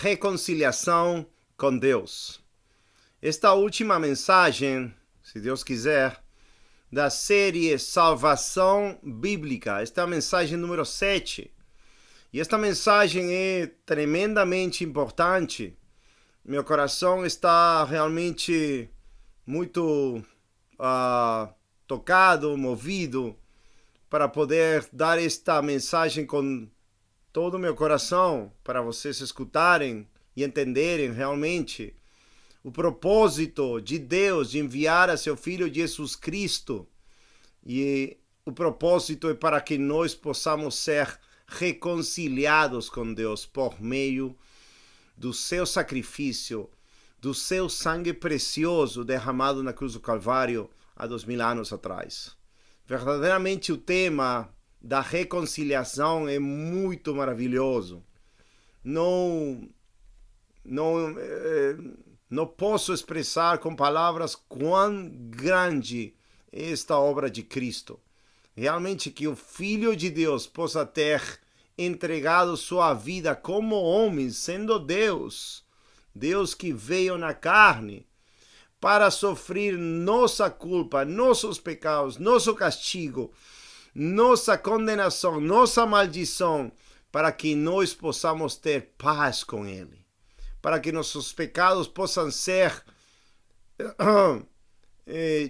reconciliação com Deus. Esta última mensagem, se Deus quiser, da série Salvação Bíblica. Esta é a mensagem número 7. E esta mensagem é tremendamente importante. Meu coração está realmente muito tocado, movido, para poder dar esta mensagem com todo o meu coração, para vocês escutarem e entenderem realmente o propósito de Deus de enviar a seu Filho Jesus Cristo. E o propósito é para que nós possamos ser reconciliados com Deus por meio do seu sacrifício, do seu sangue precioso derramado na cruz do Calvário há 2000 anos atrás. Verdadeiramente o tema da reconciliação é muito maravilhoso. Não posso expressar com palavras quão grande é esta obra de Cristo. Realmente que o Filho de Deus possa ter entregado sua vida como homem, sendo Deus, Deus que veio na carne, para sofrer nossa culpa, nossos pecados, nosso castigo, nossa condenação, nossa maldição, para que nós possamos ter paz com Ele, para que nossos pecados possam ser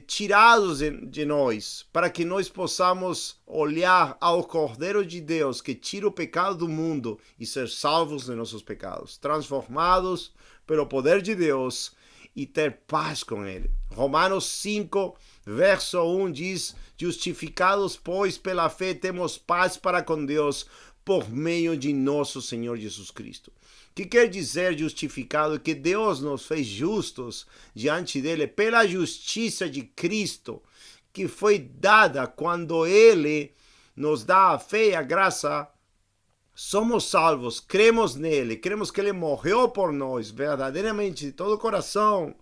tirados de nós, para que nós possamos olhar ao Cordeiro de Deus que tira o pecado do mundo e ser salvos de nossos pecados, transformados pelo poder de Deus e ter paz com Ele. Romanos 5, verso 1 diz: justificados, pois, pela fé, temos paz para com Deus por meio de nosso Senhor Jesus Cristo. O que quer dizer justificado? Que Deus nos fez justos diante dele pela justiça de Cristo, que foi dada quando Ele nos dá a fé e a graça. Somos salvos, cremos nele, cremos que ele morreu por nós verdadeiramente de todo o coração,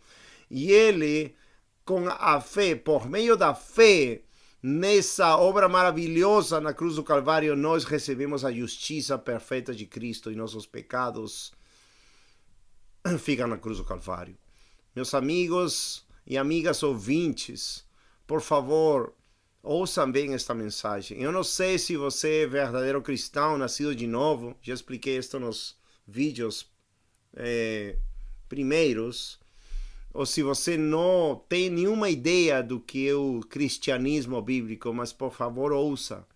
e ele, com a fé, por meio da fé nessa obra maravilhosa na cruz do Calvário, nós recebemos a justiça perfeita de Cristo e nossos pecados ficam na cruz do Calvário. Meus amigos e amigas ouvintes, por favor, ouçam bem esta mensagem. Eu não sei se você é verdadeiro cristão, nascido de novo. Já expliquei isso nos vídeos primeiros. Ou se você não tem nenhuma ideia do que é o cristianismo bíblico, mas por favor ouça.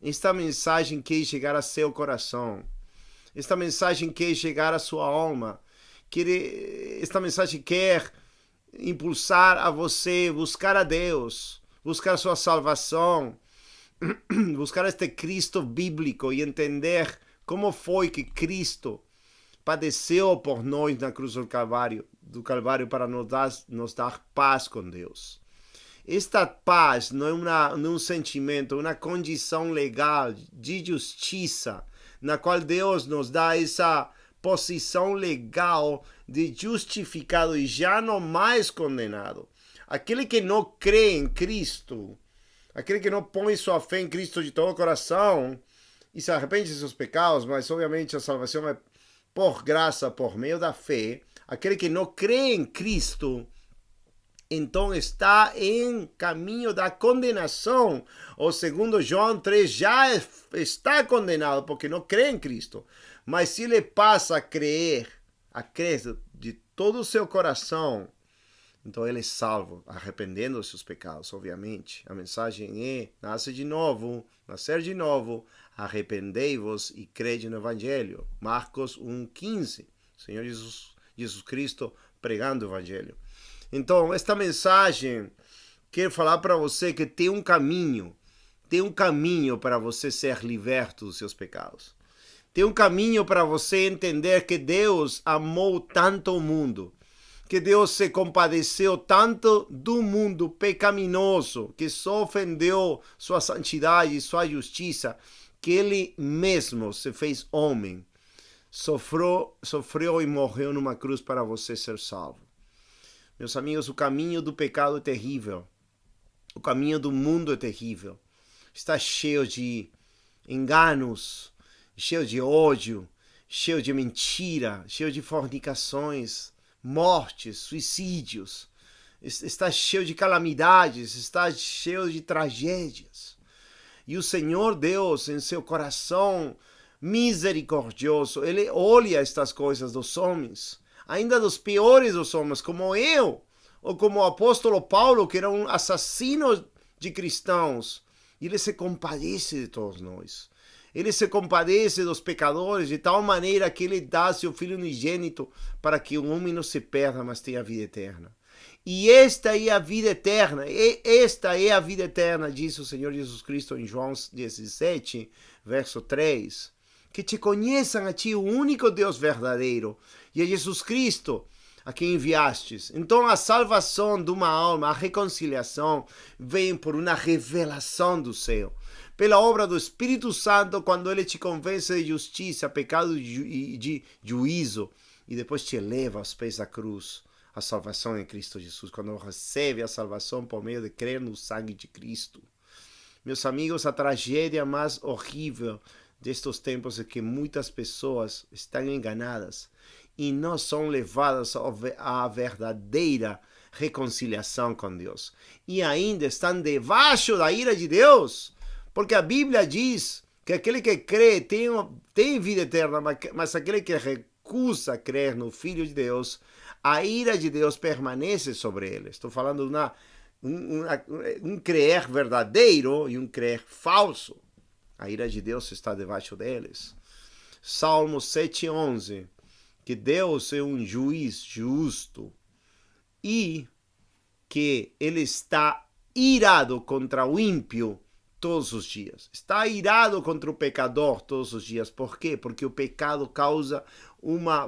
Esta mensagem quer chegar a seu coração. Esta mensagem quer chegar à sua alma. Esta mensagem quer impulsar a você buscar a Deus, buscar sua salvação, buscar este Cristo bíblico e entender como foi que Cristo padeceu por nós na cruz do Calvário para nos dar paz com Deus. Esta paz não é um sentimento, uma condição legal de justiça, na qual Deus nos dá essa posição legal de justificado e já não mais condenado. Aquele que não crê em Cristo, aquele que não põe sua fé em Cristo de todo o coração e se arrepende de seus pecados, mas obviamente a salvação é por graça, por meio da fé. Aquele que não crê em Cristo, então está em caminho da condenação. Ou segundo João 3, já está condenado porque não crê em Cristo. Mas se ele passa a crer de todo o seu coração, então ele é salvo, arrependendo dos seus pecados, obviamente. A mensagem é: nascer de novo, arrependei-vos e crede no Evangelho. Marcos 1,15. Senhor Jesus Cristo pregando o Evangelho. Então, esta mensagem quer falar para você que tem um caminho para você ser liberto dos seus pecados. Tem um caminho para você entender que Deus amou tanto o mundo, que Deus se compadeceu tanto do mundo pecaminoso, que só ofendeu sua santidade e sua justiça, que Ele mesmo se fez homem, sofreu e morreu numa cruz para você ser salvo. Meus amigos, o caminho do pecado é terrível. O caminho do mundo é terrível. Está cheio de enganos, cheio de ódio, cheio de mentira, cheio de fornicações, mortes, suicídios. Está cheio de calamidades, está cheio de tragédias. E o Senhor Deus, em seu coração misericordioso, Ele olha estas coisas dos homens, ainda dos piores dos homens, como eu, ou como o apóstolo Paulo, que era um assassino de cristãos. E Ele se compadece de todos nós. Ele se compadece dos pecadores de tal maneira que Ele dá seu Filho unigênito para que o homem não se perda, mas tenha a vida eterna. E esta é a vida eterna, diz o Senhor Jesus Cristo em João 17, verso 3. Que te conheçam a ti, o único Deus verdadeiro, e a Jesus Cristo, a quem enviastes. Então a salvação de uma alma, a reconciliação, vem por uma revelação do céu. Pela obra do Espírito Santo, quando Ele te convence de justiça, pecado e de juízo, e depois te eleva aos pés da cruz. A salvação em Cristo Jesus, quando recebe a salvação por meio de crer no sangue de Cristo. Meus amigos, a tragédia mais horrível destes tempos é que muitas pessoas estão enganadas e não são levadas à verdadeira reconciliação com Deus. E ainda estão debaixo da ira de Deus, porque a Bíblia diz que aquele que crê tem vida eterna, mas aquele que recusa crer no Filho de Deus, a ira de Deus permanece sobre ele. Estou falando de um crer verdadeiro e um crer falso. A ira de Deus está debaixo deles. Salmo 7:11, que Deus é um juiz justo e que Ele está irado contra o ímpio todos os dias. Está irado contra o pecador todos os dias. Por quê? Porque o pecado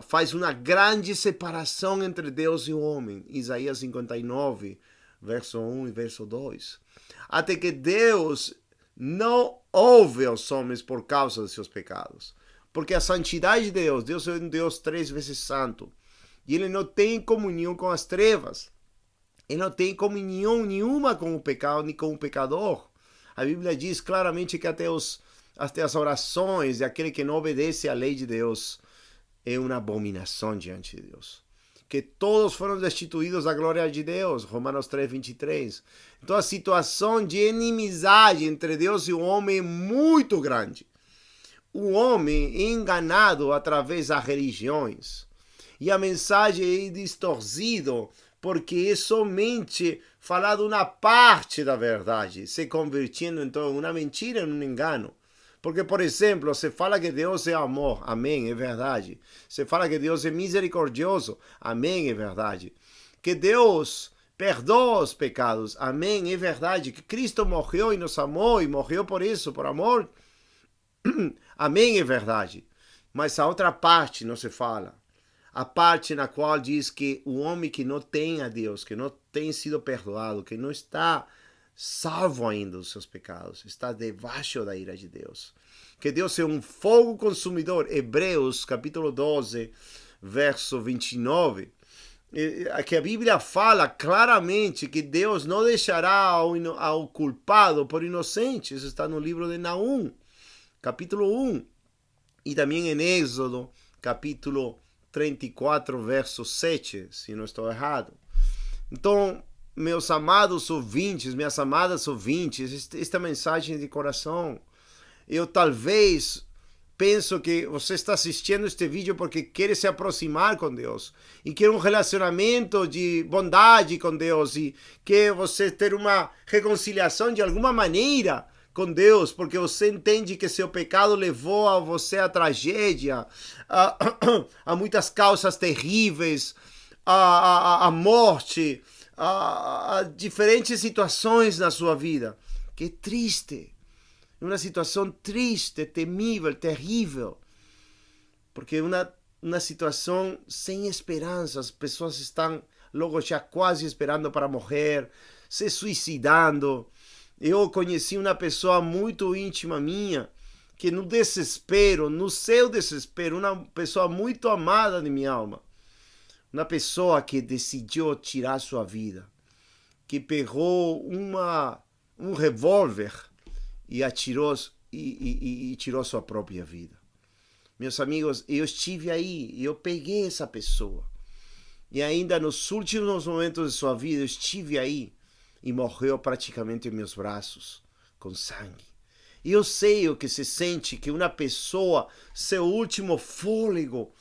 faz uma grande separação entre Deus e o homem. Isaías 59, verso 1 e verso 2. Até que Deus não ouve os homens por causa de seus pecados. Porque a santidade de Deus é um Deus 3 vezes santo. E Ele não tem comunhão com as trevas. Ele não tem comunhão nenhuma com o pecado nem com o pecador. A Bíblia diz claramente que até as orações de aquele que não obedece à lei de Deus é uma abominação diante de Deus. Que todos foram destituídos da glória de Deus, Romanos 3:23. Então a situação de inimizade entre Deus e o homem é muito grande. O homem é enganado através das religiões. E a mensagem é distorcida porque é somente falado uma parte da verdade, se convertindo então em uma mentira, em um engano. Porque, por exemplo, se fala que Deus é amor, amém, é verdade. Se fala que Deus é misericordioso, amém, é verdade. Que Deus perdoa os pecados, amém, é verdade. Que Cristo morreu e nos amou e morreu por isso, por amor, amém, é verdade. Mas a outra parte não se fala. A parte na qual diz que o homem que não tem a Deus, que não tem sido perdoado, que não está salvo ainda dos seus pecados, está debaixo da ira de Deus. Que Deus é um fogo consumidor. Hebreus, capítulo 12, verso 29. Que a Bíblia fala claramente que Deus não deixará ao culpado por inocente. Isso está no livro de Naum, capítulo 1. E também em Êxodo, capítulo 34, verso 7, se não estou errado. Então, meus amados ouvintes, minhas amadas ouvintes, esta mensagem de coração, eu talvez penso que você está assistindo este vídeo porque quer se aproximar com Deus e quer um relacionamento de bondade com Deus e quer você ter uma reconciliação de alguma maneira com Deus, porque você entende que seu pecado levou a você a tragédia, a muitas causas terríveis, a morte, a diferentes situações na sua vida. Que triste, uma situação triste, temível, terrível, porque é uma situação sem esperança. As pessoas estão logo já quase esperando para morrer, se suicidando. Eu conheci uma pessoa muito íntima minha, que no desespero, no seu desespero, uma pessoa muito amada de minha alma, uma pessoa que decidiu tirar sua vida, que pegou um revólver e atirou e tirou sua própria vida. Meus amigos, eu estive aí, eu peguei essa pessoa. E ainda nos últimos momentos de sua vida, eu estive aí e morreu praticamente em meus braços, com sangue. E eu sei o que se sente que uma pessoa, seu último fôlego,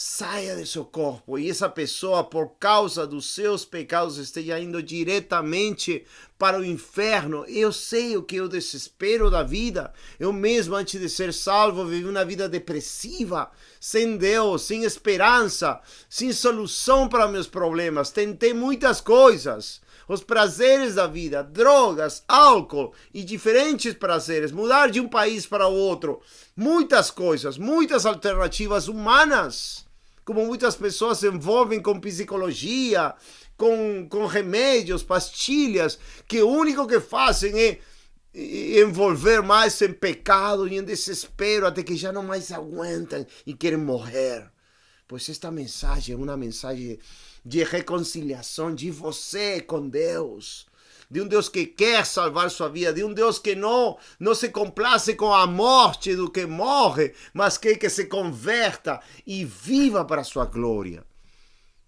saia de seu corpo e essa pessoa, por causa dos seus pecados, esteja indo diretamente para o inferno. Eu sei o que é o desespero da vida. Eu mesmo, antes de ser salvo, vivi uma vida depressiva, sem Deus, sem esperança, sem solução para meus problemas. Tentei muitas coisas, os prazeres da vida, drogas, álcool e diferentes prazeres, mudar de um país para o outro, muitas coisas, muitas alternativas humanas, como muitas pessoas se envolvem com psicologia, com remédios, pastilhas, que o único que fazem é envolver mais em pecado e em desespero, até que já não mais aguentam e querem morrer. Pois esta mensagem é uma mensagem de reconciliação de você com Deus, de um Deus que quer salvar sua vida, de um Deus que não se complace com a morte do que morre, mas quer que se converta e viva para a sua glória.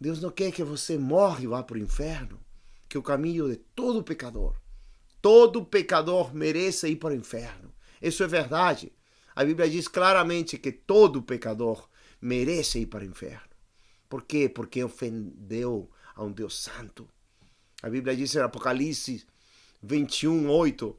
Deus não quer que você morra e vá para o inferno, que é o caminho de todo pecador merece ir para o inferno. Isso é verdade. A Bíblia diz claramente que todo pecador merece ir para o inferno. Por quê? Porque ofendeu a um Deus santo. A Bíblia diz em Apocalipse 21:8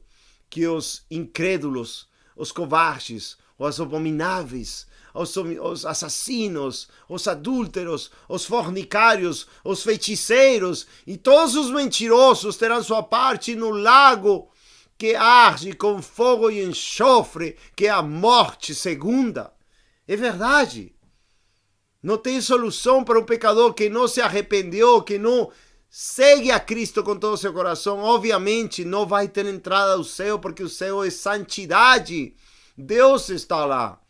que os incrédulos, os covardes, os abomináveis, os assassinos, os adúlteros, os fornicários, os feiticeiros e todos os mentirosos terão sua parte no lago que arde com fogo e enxofre, que é a morte segunda. É verdade. Não tem solução para um pecador que não se arrependeu, que não segue a Cristo com todo o seu coração. Obviamente não vai ter entrada ao céu, porque o céu é santidade. Deus está lá.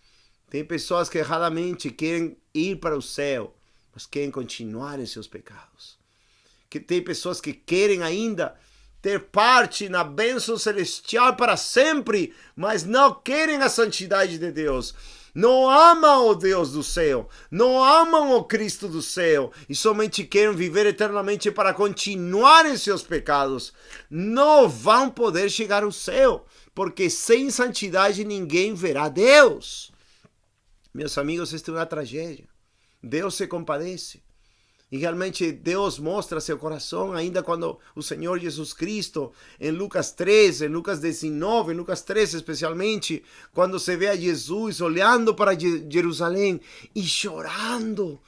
Tem pessoas que erradamente querem ir para o céu, mas querem continuar em seus pecados. Tem pessoas que querem ainda ter parte na bênção celestial para sempre, mas não querem a santidade de Deus. Não amam o Deus do céu, não amam o Cristo do céu e somente querem viver eternamente para continuar em seus pecados. Não vão poder chegar ao céu, porque sem santidade ninguém verá Deus. Meus amigos, esta é uma tragédia. Deus se compadece. E realmente Deus mostra seu coração ainda quando o Senhor Jesus Cristo, em Lucas 13, em Lucas 19, em Lucas 13 especialmente, quando se vê a Jesus olhando para Jerusalém e chorando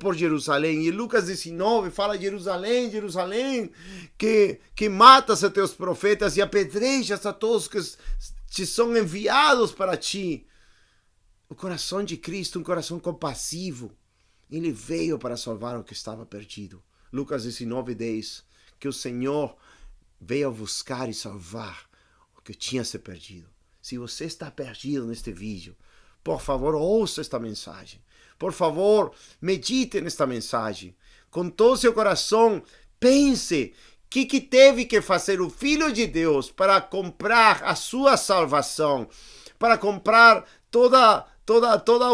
por Jerusalém. E Lucas 19 fala: Jerusalém, Jerusalém, que matas a teus profetas e apedrejas a todos que te são enviados para ti. O coração de Cristo, um coração compassivo. Ele veio para salvar o que estava perdido. Lucas 19:10, que o Senhor veio buscar e salvar o que tinha se perdido. Se você está perdido neste vídeo, por favor, ouça esta mensagem. Por favor, medite nesta mensagem. Com todo o seu coração, pense o que teve que fazer o Filho de Deus para comprar a sua salvação, para comprar todo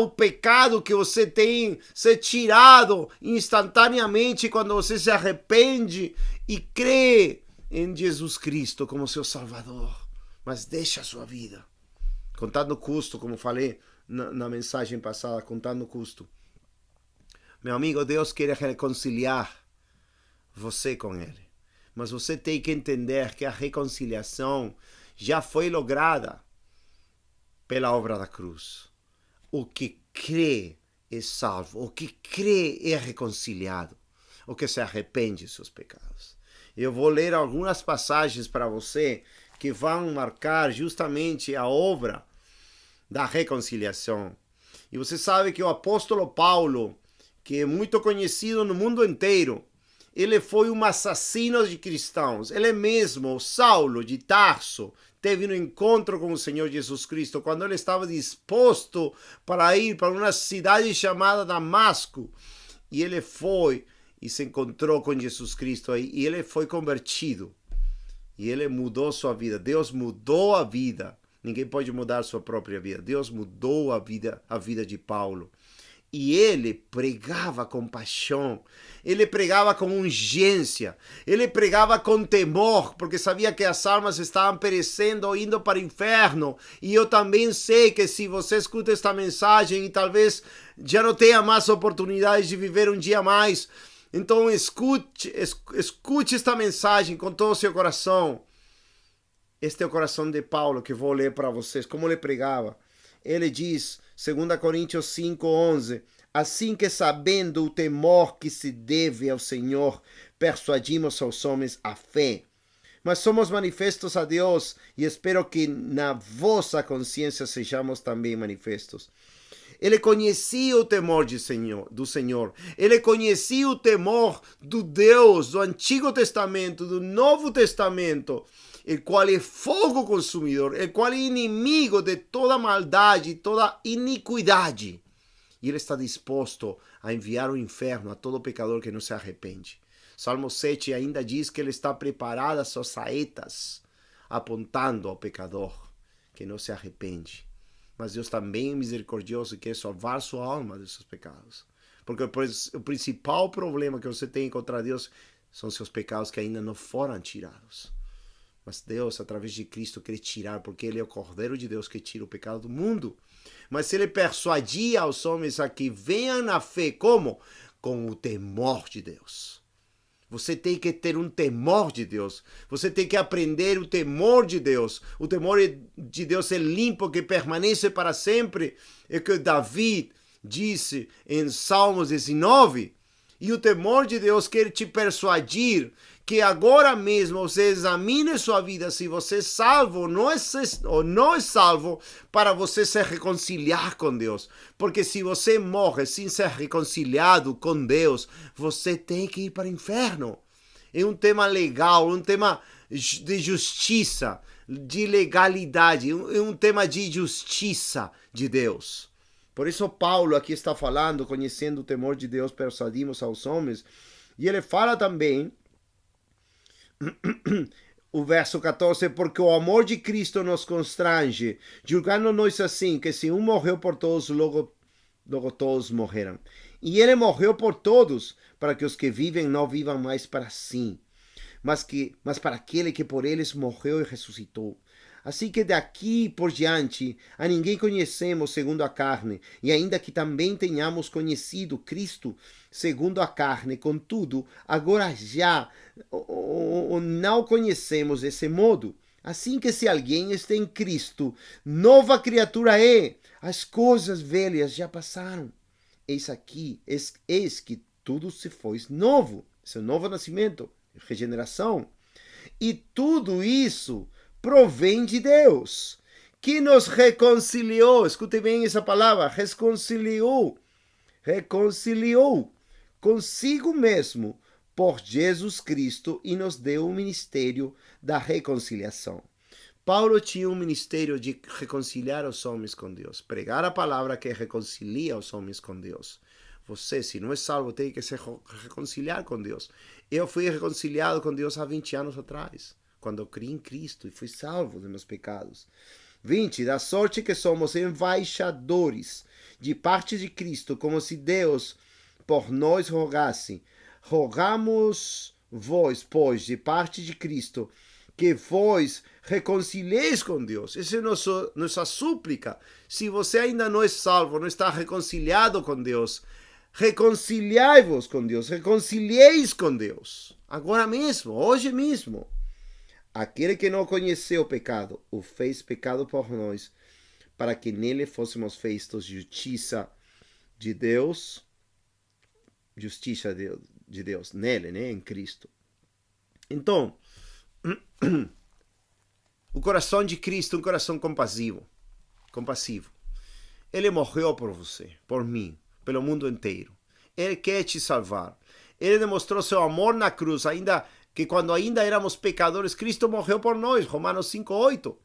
o pecado que você tem ser tirado instantaneamente quando você se arrepende e crê em Jesus Cristo como seu Salvador. Mas deixa a sua vida. Contando o custo, como falei na mensagem passada, contando o custo. Meu amigo, Deus quer reconciliar você com Ele. Mas você tem que entender que a reconciliação já foi lograda pela obra da cruz. O que crê é salvo, o que crê é reconciliado, o que se arrepende de seus pecados. Eu vou ler algumas passagens para você que vão marcar justamente a obra da reconciliação. E você sabe que o apóstolo Paulo, que é muito conhecido no mundo inteiro, ele foi um assassino de cristãos. Ele mesmo, Saulo de Tarso, teve um encontro com o Senhor Jesus Cristo quando ele estava disposto para ir para uma cidade chamada Damasco. E ele foi e se encontrou com Jesus Cristo aí, e ele foi convertido. E ele mudou sua vida. Deus mudou a vida. Ninguém pode mudar sua própria vida. Deus mudou a vida de Paulo. E ele pregava com paixão, ele pregava com urgência, ele pregava com temor, porque sabia que as almas estavam perecendo, indo para o inferno. E eu também sei que se você escuta esta mensagem e talvez já não tenha mais oportunidade de viver um dia mais, então escute esta mensagem com todo o seu coração. Este é o coração de Paulo que vou ler para vocês, como ele pregava. Ele diz, 2 Coríntios 5:11, assim que sabendo o temor que se deve ao Senhor, persuadimos aos homens a fé. Mas somos manifestos a Deus e espero que na vossa consciência sejamos também manifestos. Ele conhecia o temor do Senhor. Ele conhecia o temor do Deus do Antigo Testamento, do Novo Testamento, o qual é fogo consumidor, o qual é inimigo de toda maldade, toda iniquidade. E ele está disposto a enviar o inferno a todo pecador que não se arrepende. Salmo 7 ainda diz que ele está preparado as suas saetas, apontando ao pecador que não se arrepende. Mas Deus também é misericordioso e quer salvar sua alma dos seus pecados. Porque o principal problema que você tem contra Deus são seus pecados que ainda não foram tirados. Mas Deus, através de Cristo, quer tirar, porque Ele é o Cordeiro de Deus que tira o pecado do mundo. Mas Ele persuadia os homens a que venham na fé, como? Com o temor de Deus. Você tem que ter um temor de Deus. Você tem que aprender o temor de Deus. O temor de Deus é limpo, que permanece para sempre. É que Davi disse em Salmos 19. E o temor de Deus quer te persuadir que agora mesmo você examine sua vida, se você é salvo ou não é salvo, para você se reconciliar com Deus. Porque se você morre sem ser reconciliado com Deus, você tem que ir para o inferno. É um tema legal, um tema de justiça, de legalidade, é um tema de justiça de Deus. Por isso Paulo aqui está falando, conhecendo o temor de Deus, persuadimos aos homens. E ele fala também, o verso 14, porque o amor de Cristo nos constrange, julgando-nos assim, que se um morreu por todos, logo todos morreram. E ele morreu por todos, para que os que vivem não vivam mais para si, mas para aquele que por eles morreu e ressuscitou. Assim que daqui por diante a ninguém conhecemos segundo a carne, e ainda que também tenhamos conhecido Cristo segundo a carne, contudo, agora já não conhecemos desse modo. Assim que se alguém está em Cristo, nova criatura é, as coisas velhas já passaram. Eis que tudo se fez novo. Esse é o novo nascimento, regeneração. E tudo isso provém de Deus, que nos reconciliou, escute bem essa palavra, reconciliou consigo mesmo por Jesus Cristo e nos deu o ministério da reconciliação. Paulo tinha um ministério de reconciliar os homens com Deus, pregar a palavra que reconcilia os homens com Deus. Você, se não é salvo, tem que se reconciliar com Deus. Eu fui reconciliado com Deus há 20 anos atrás, quando eu criei em Cristo e fui salvo dos meus pecados. 20. Da sorte que somos embaixadores de parte de Cristo, como se Deus por nós rogasse. Rogamos vós, pois, de parte de Cristo, que vós reconcilieis com Deus. Essa é nossa súplica. Se você ainda não é salvo, não está reconciliado com Deus, reconciliai-vos com Deus, reconcilieis com Deus. Agora mesmo, hoje mesmo. Aquele que não conheceu o pecado, o fez pecado por nós, para que nele fôssemos feitos justiça de Deus, nele, né, em Cristo. Então, o coração de Cristo é um coração compassivo. Ele morreu por você, por mim, pelo mundo inteiro. Ele quer te salvar. Ele demonstrou seu amor na cruz, que quando ainda éramos pecadores, Cristo morreu por nós, Romanos 5:8.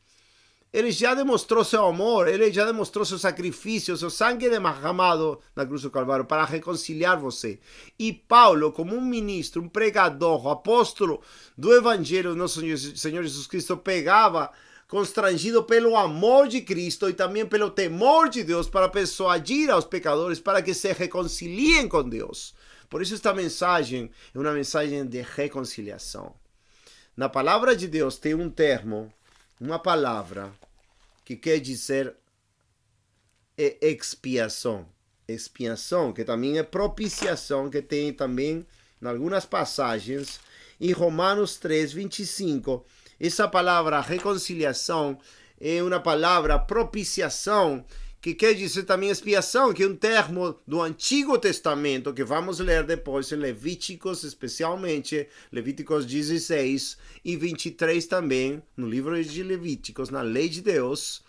Ele já demonstrou seu amor, ele já demonstrou seu sacrifício, seu sangue derramado na cruz do Calvário para reconciliar você. E Paulo, como um ministro, um pregador, um apóstolo do Evangelho do nosso Senhor Jesus Cristo, pegava constrangido pelo amor de Cristo e também pelo temor de Deus para persuadir aos pecadores para que se reconciliem com Deus. Por isso esta mensagem é uma mensagem de reconciliação. Na palavra de Deus tem um termo, uma palavra, que quer dizer expiação. Expiação, que também é propiciação, que tem também em algumas passagens. Em Romanos 3, 25, essa palavra reconciliação é uma palavra propiciação, que quer dizer também expiação, que é um termo do Antigo Testamento, que vamos ler depois em Levíticos, especialmente Levíticos 16 e 23 também, no livro de Levíticos, na lei de Deus,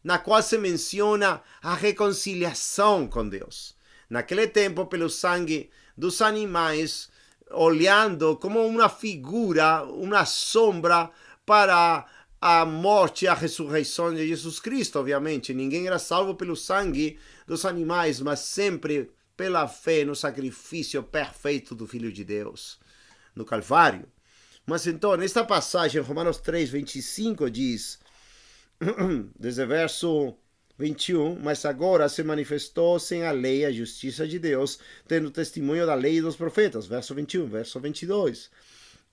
na qual se menciona a reconciliação com Deus. Naquele tempo, pelo sangue dos animais, olhando como uma figura, uma sombra para a morte e a ressurreição de Jesus Cristo, obviamente. Ninguém era salvo pelo sangue dos animais, mas sempre pela fé no sacrifício perfeito do Filho de Deus, no Calvário. Mas então, nesta passagem, Romanos 3, 25, diz, desde o verso 21, mas agora se manifestou sem a lei a justiça de Deus, tendo testemunho da lei e dos profetas. Verso 21, verso 22.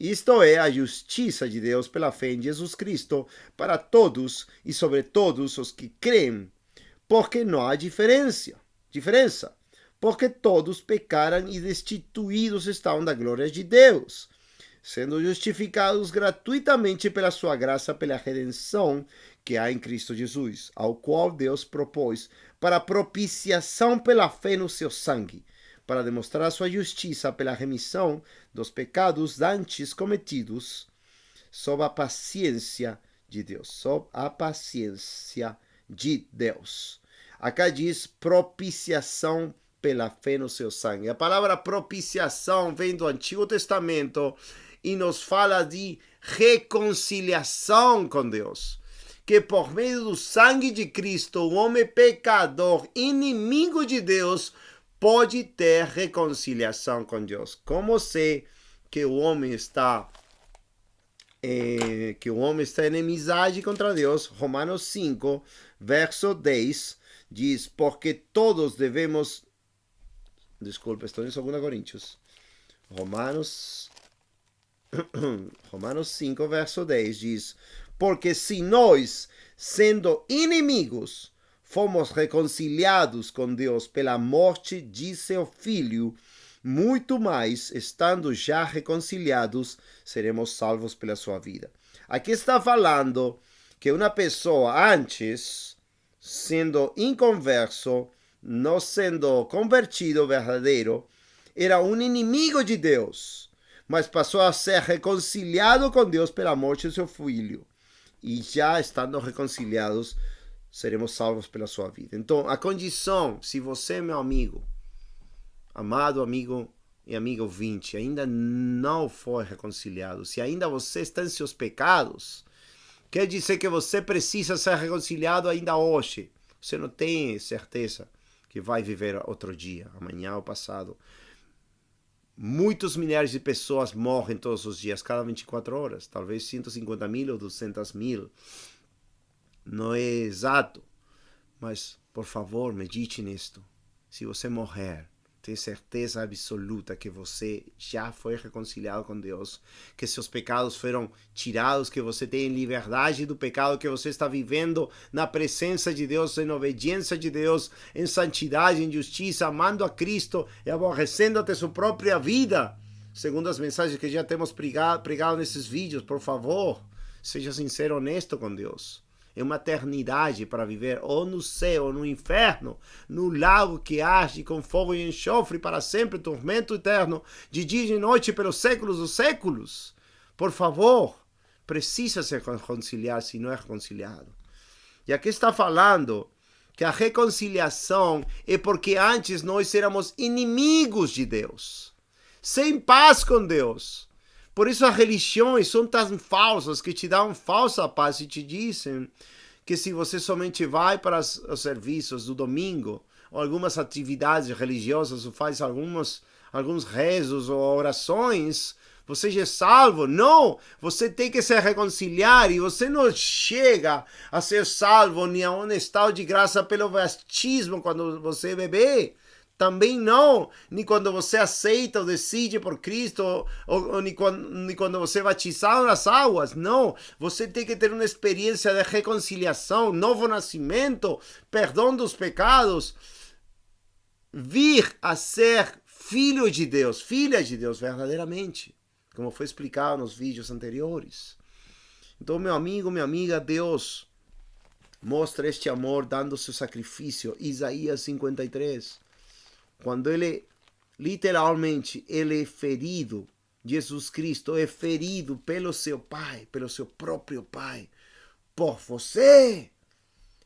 Isto é a justiça de Deus pela fé em Jesus Cristo para todos e sobre todos os que creem, porque não há diferença, porque todos pecaram e destituídos estão da glória de Deus, sendo justificados gratuitamente pela sua graça, pela redenção que há em Cristo Jesus, ao qual Deus propôs para propiciação pela fé no seu sangue, para demonstrar a sua justiça pela remissão dos pecados antes cometidos, sob a paciência de Deus. Sob a paciência de Deus. Acá diz propiciação pela fé no seu sangue. A palavra propiciação vem do Antigo Testamento e nos fala de reconciliação com Deus. Que por meio do sangue de Cristo, o homem pecador, inimigo de Deus, pode ter reconciliação com Deus. Como sei que o homem está em inimizade contra Deus? Romanos 5, verso 10, diz, porque todos devemos... Desculpa, estou em 2 Coríntios. Romanos 5, verso 10, diz, porque se nós, sendo inimigos, fomos reconciliados com Deus pela morte de seu Filho, muito mais, estando já reconciliados, seremos salvos pela sua vida. Aqui está falando que uma pessoa antes, sendo inconverso, não sendo convertido verdadeiro, era um inimigo de Deus, mas passou a ser reconciliado com Deus pela morte de seu Filho. E já estando reconciliados, seremos salvos pela sua vida. Então, a condição, se você, meu amigo, amado amigo e amigo ouvinte, ainda não foi reconciliado, se ainda você está em seus pecados, quer dizer que você precisa ser reconciliado ainda hoje. Você não tem certeza que vai viver outro dia, amanhã ou passado. Muitos milhares de pessoas morrem todos os dias, cada 24 horas. Talvez 150 mil ou 200 mil. Não é exato. Mas, por favor, medite nisto. Se você morrer, tenha certeza absoluta que você já foi reconciliado com Deus, que seus pecados foram tirados, que você tem liberdade do pecado, que você está vivendo na presença de Deus, em obediência de Deus, em santidade, em justiça, amando a Cristo e aborrecendo até sua própria vida, segundo as mensagens que já temos pregado nesses vídeos. Por favor, seja sincero e honesto com Deus. É uma eternidade para viver ou no céu ou no inferno, no lago que arde com fogo e enxofre para sempre, tormento eterno, de dia e de noite pelos séculos dos séculos. Por favor, precisa se reconciliar se não é reconciliado. E aqui está falando que a reconciliação é porque antes nós éramos inimigos de Deus, sem paz com Deus. Por isso as religiões são tão falsas, que te dão falsa paz e te dizem que se você somente vai para os serviços do domingo, ou algumas atividades religiosas, ou faz alguns rezos ou orações, você já é salvo. Não, você tem que se reconciliar e você não chega a ser salvo nem a um estado de graça pelo batismo quando você é bebê. Também não, nem quando você aceita ou decide por Cristo, ou nem quando você é batizado nas águas. Não, você tem que ter uma experiência de reconciliação, novo nascimento, perdão dos pecados, vir a ser filho de Deus, filha de Deus verdadeiramente, como foi explicado nos vídeos anteriores. Então, meu amigo, minha amiga, Deus mostra este amor dando seu sacrifício. Isaías 53. Quando ele, literalmente, ele é ferido, Jesus Cristo é ferido pelo seu Pai, pelo seu próprio Pai, por você.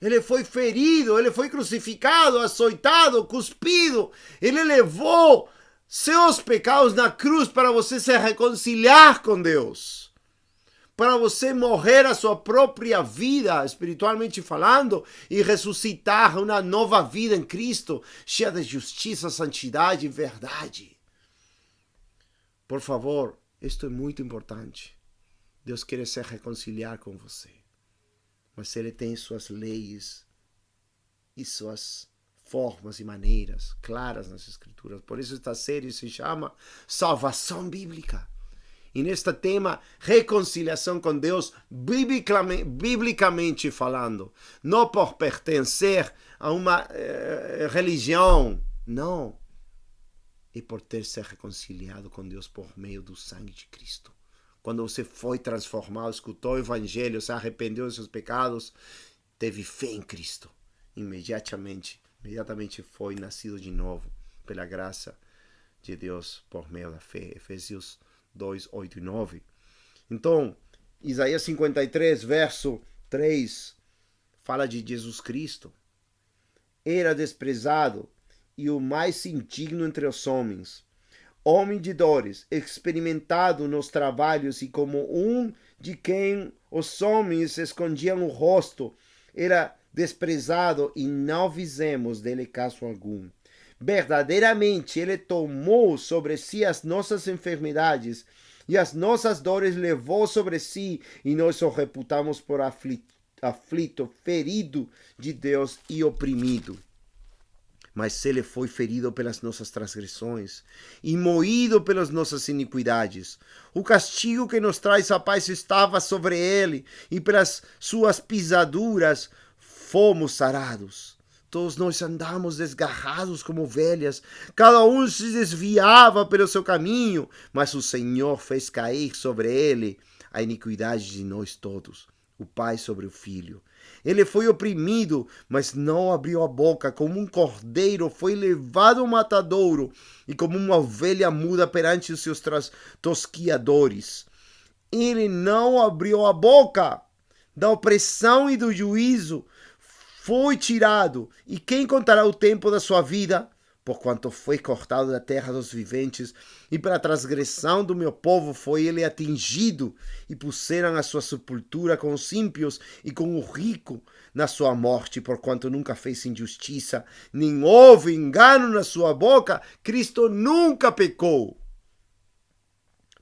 Ele foi ferido, ele foi crucificado, açoitado, cuspido. Ele levou seus pecados na cruz para você se reconciliar com Deus. Para você morrer a sua própria vida, espiritualmente falando, e ressuscitar uma nova vida em Cristo, cheia de justiça, santidade e verdade. Por favor, isto é muito importante. Deus quer se reconciliar com você. Mas Ele tem suas leis e suas formas e maneiras claras nas Escrituras. Por isso esta série se chama Salvação Bíblica. E neste tema, reconciliação com Deus, biblicamente falando. Não por pertencer a uma religião. Não. É por ter se reconciliado com Deus por meio do sangue de Cristo. Quando você foi transformado, escutou o Evangelho, se arrependeu dos seus pecados, teve fé em Cristo. Imediatamente foi nascido de novo, pela graça de Deus, por meio da fé. Efésios 2, 8 e 9. Então, Isaías 53, verso 3, fala de Jesus Cristo. Era desprezado e o mais indigno entre os homens, homem de dores, experimentado nos trabalhos e como um de quem os homens escondiam o rosto, era desprezado e não fizemos dele caso algum. Verdadeiramente, ele tomou sobre si as nossas enfermidades e as nossas dores levou sobre si, e nós o reputamos por aflito, ferido de Deus e oprimido. Mas ele foi ferido pelas nossas transgressões e moído pelas nossas iniquidades. O castigo que nos traz a paz estava sobre ele, e pelas suas pisaduras fomos sarados. Todos nós andamos desgarrados como ovelhas, cada um se desviava pelo seu caminho, mas o Senhor fez cair sobre ele a iniquidade de nós todos, o Pai sobre o Filho. Ele foi oprimido, mas não abriu a boca, como um cordeiro foi levado ao matadouro, e como uma ovelha muda perante os seus tosquiadores. Ele não abriu a boca, da opressão e do juízo foi tirado, e quem contará o tempo da sua vida? Porquanto foi cortado da terra dos viventes, e pela transgressão do meu povo foi ele atingido, e puseram a sua sepultura com os ímpios e com o rico na sua morte, porquanto nunca fez injustiça, nem houve engano na sua boca. Cristo nunca pecou.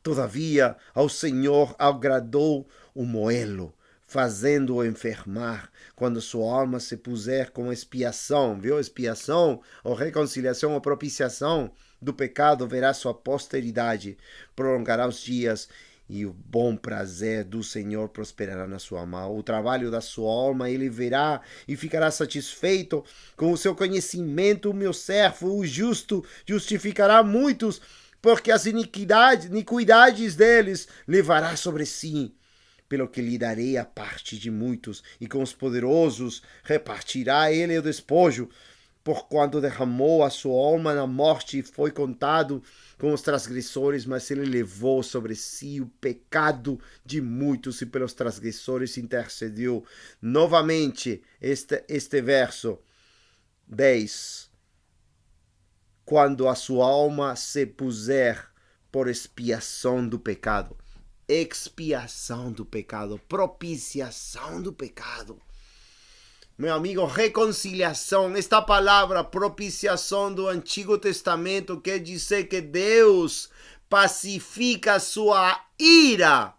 Todavia, ao Senhor agradou o moê-lo, fazendo-o enfermar, quando sua alma se puser como expiação, viu? Expiação, ou reconciliação, ou propiciação do pecado, verá sua posteridade, prolongará os dias, e o bom prazer do Senhor prosperará na sua mão. O trabalho da sua alma ele verá e ficará satisfeito. Com o seu conhecimento, o meu servo, o justo, justificará muitos, porque as iniquidades deles levará sobre si. Pelo que lhe darei a parte de muitos, e com os poderosos repartirá ele o despojo, porquanto derramou a sua alma na morte e foi contado com os transgressores, mas ele levou sobre si o pecado de muitos e pelos transgressores intercedeu. Novamente, este verso 10. Quando a sua alma se puser por expiação do pecado. Expiação do pecado, propiciação do pecado. Meu amigo, reconciliação, esta palavra propiciação do Antigo Testamento quer dizer que Deus pacifica sua ira.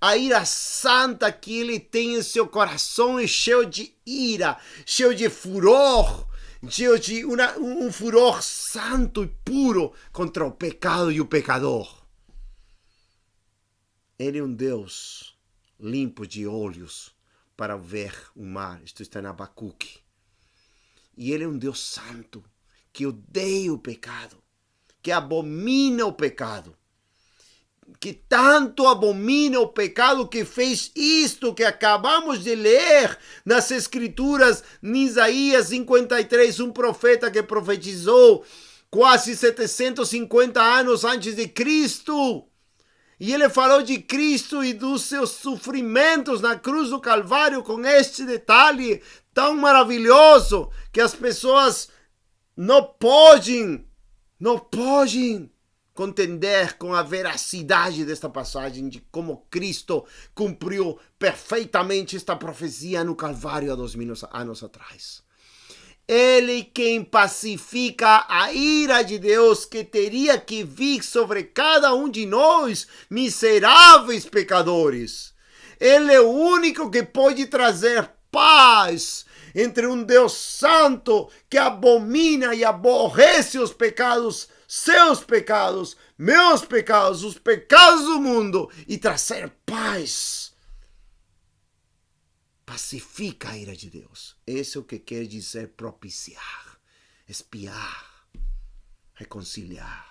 A ira santa que ele tem em seu coração é cheio de ira, cheio de furor, cheio de um furor santo e puro contra o pecado e o pecador. Ele é um Deus limpo de olhos para ver o mar. Isto está em Abacuque. E ele é um Deus santo que odeia o pecado, que abomina o pecado. Que tanto abomina o pecado que fez isto que acabamos de ler nas Escrituras, em Isaías 53, um profeta que profetizou quase 750 anos antes de Cristo. E ele falou de Cristo e dos seus sofrimentos na cruz do Calvário com este detalhe tão maravilhoso que as pessoas não podem contender com a veracidade desta passagem de como Cristo cumpriu perfeitamente esta profecia no Calvário há 2000 anos atrás. Ele quem pacifica a ira de Deus que teria que vir sobre cada um de nós, miseráveis pecadores. Ele é o único que pode trazer paz entre um Deus santo que abomina e aborrece os pecados, seus pecados, meus pecados, os pecados do mundo, e trazer paz. Pacifica a ira de Deus. Esse é o que quer dizer propiciar, expiar, reconciliar.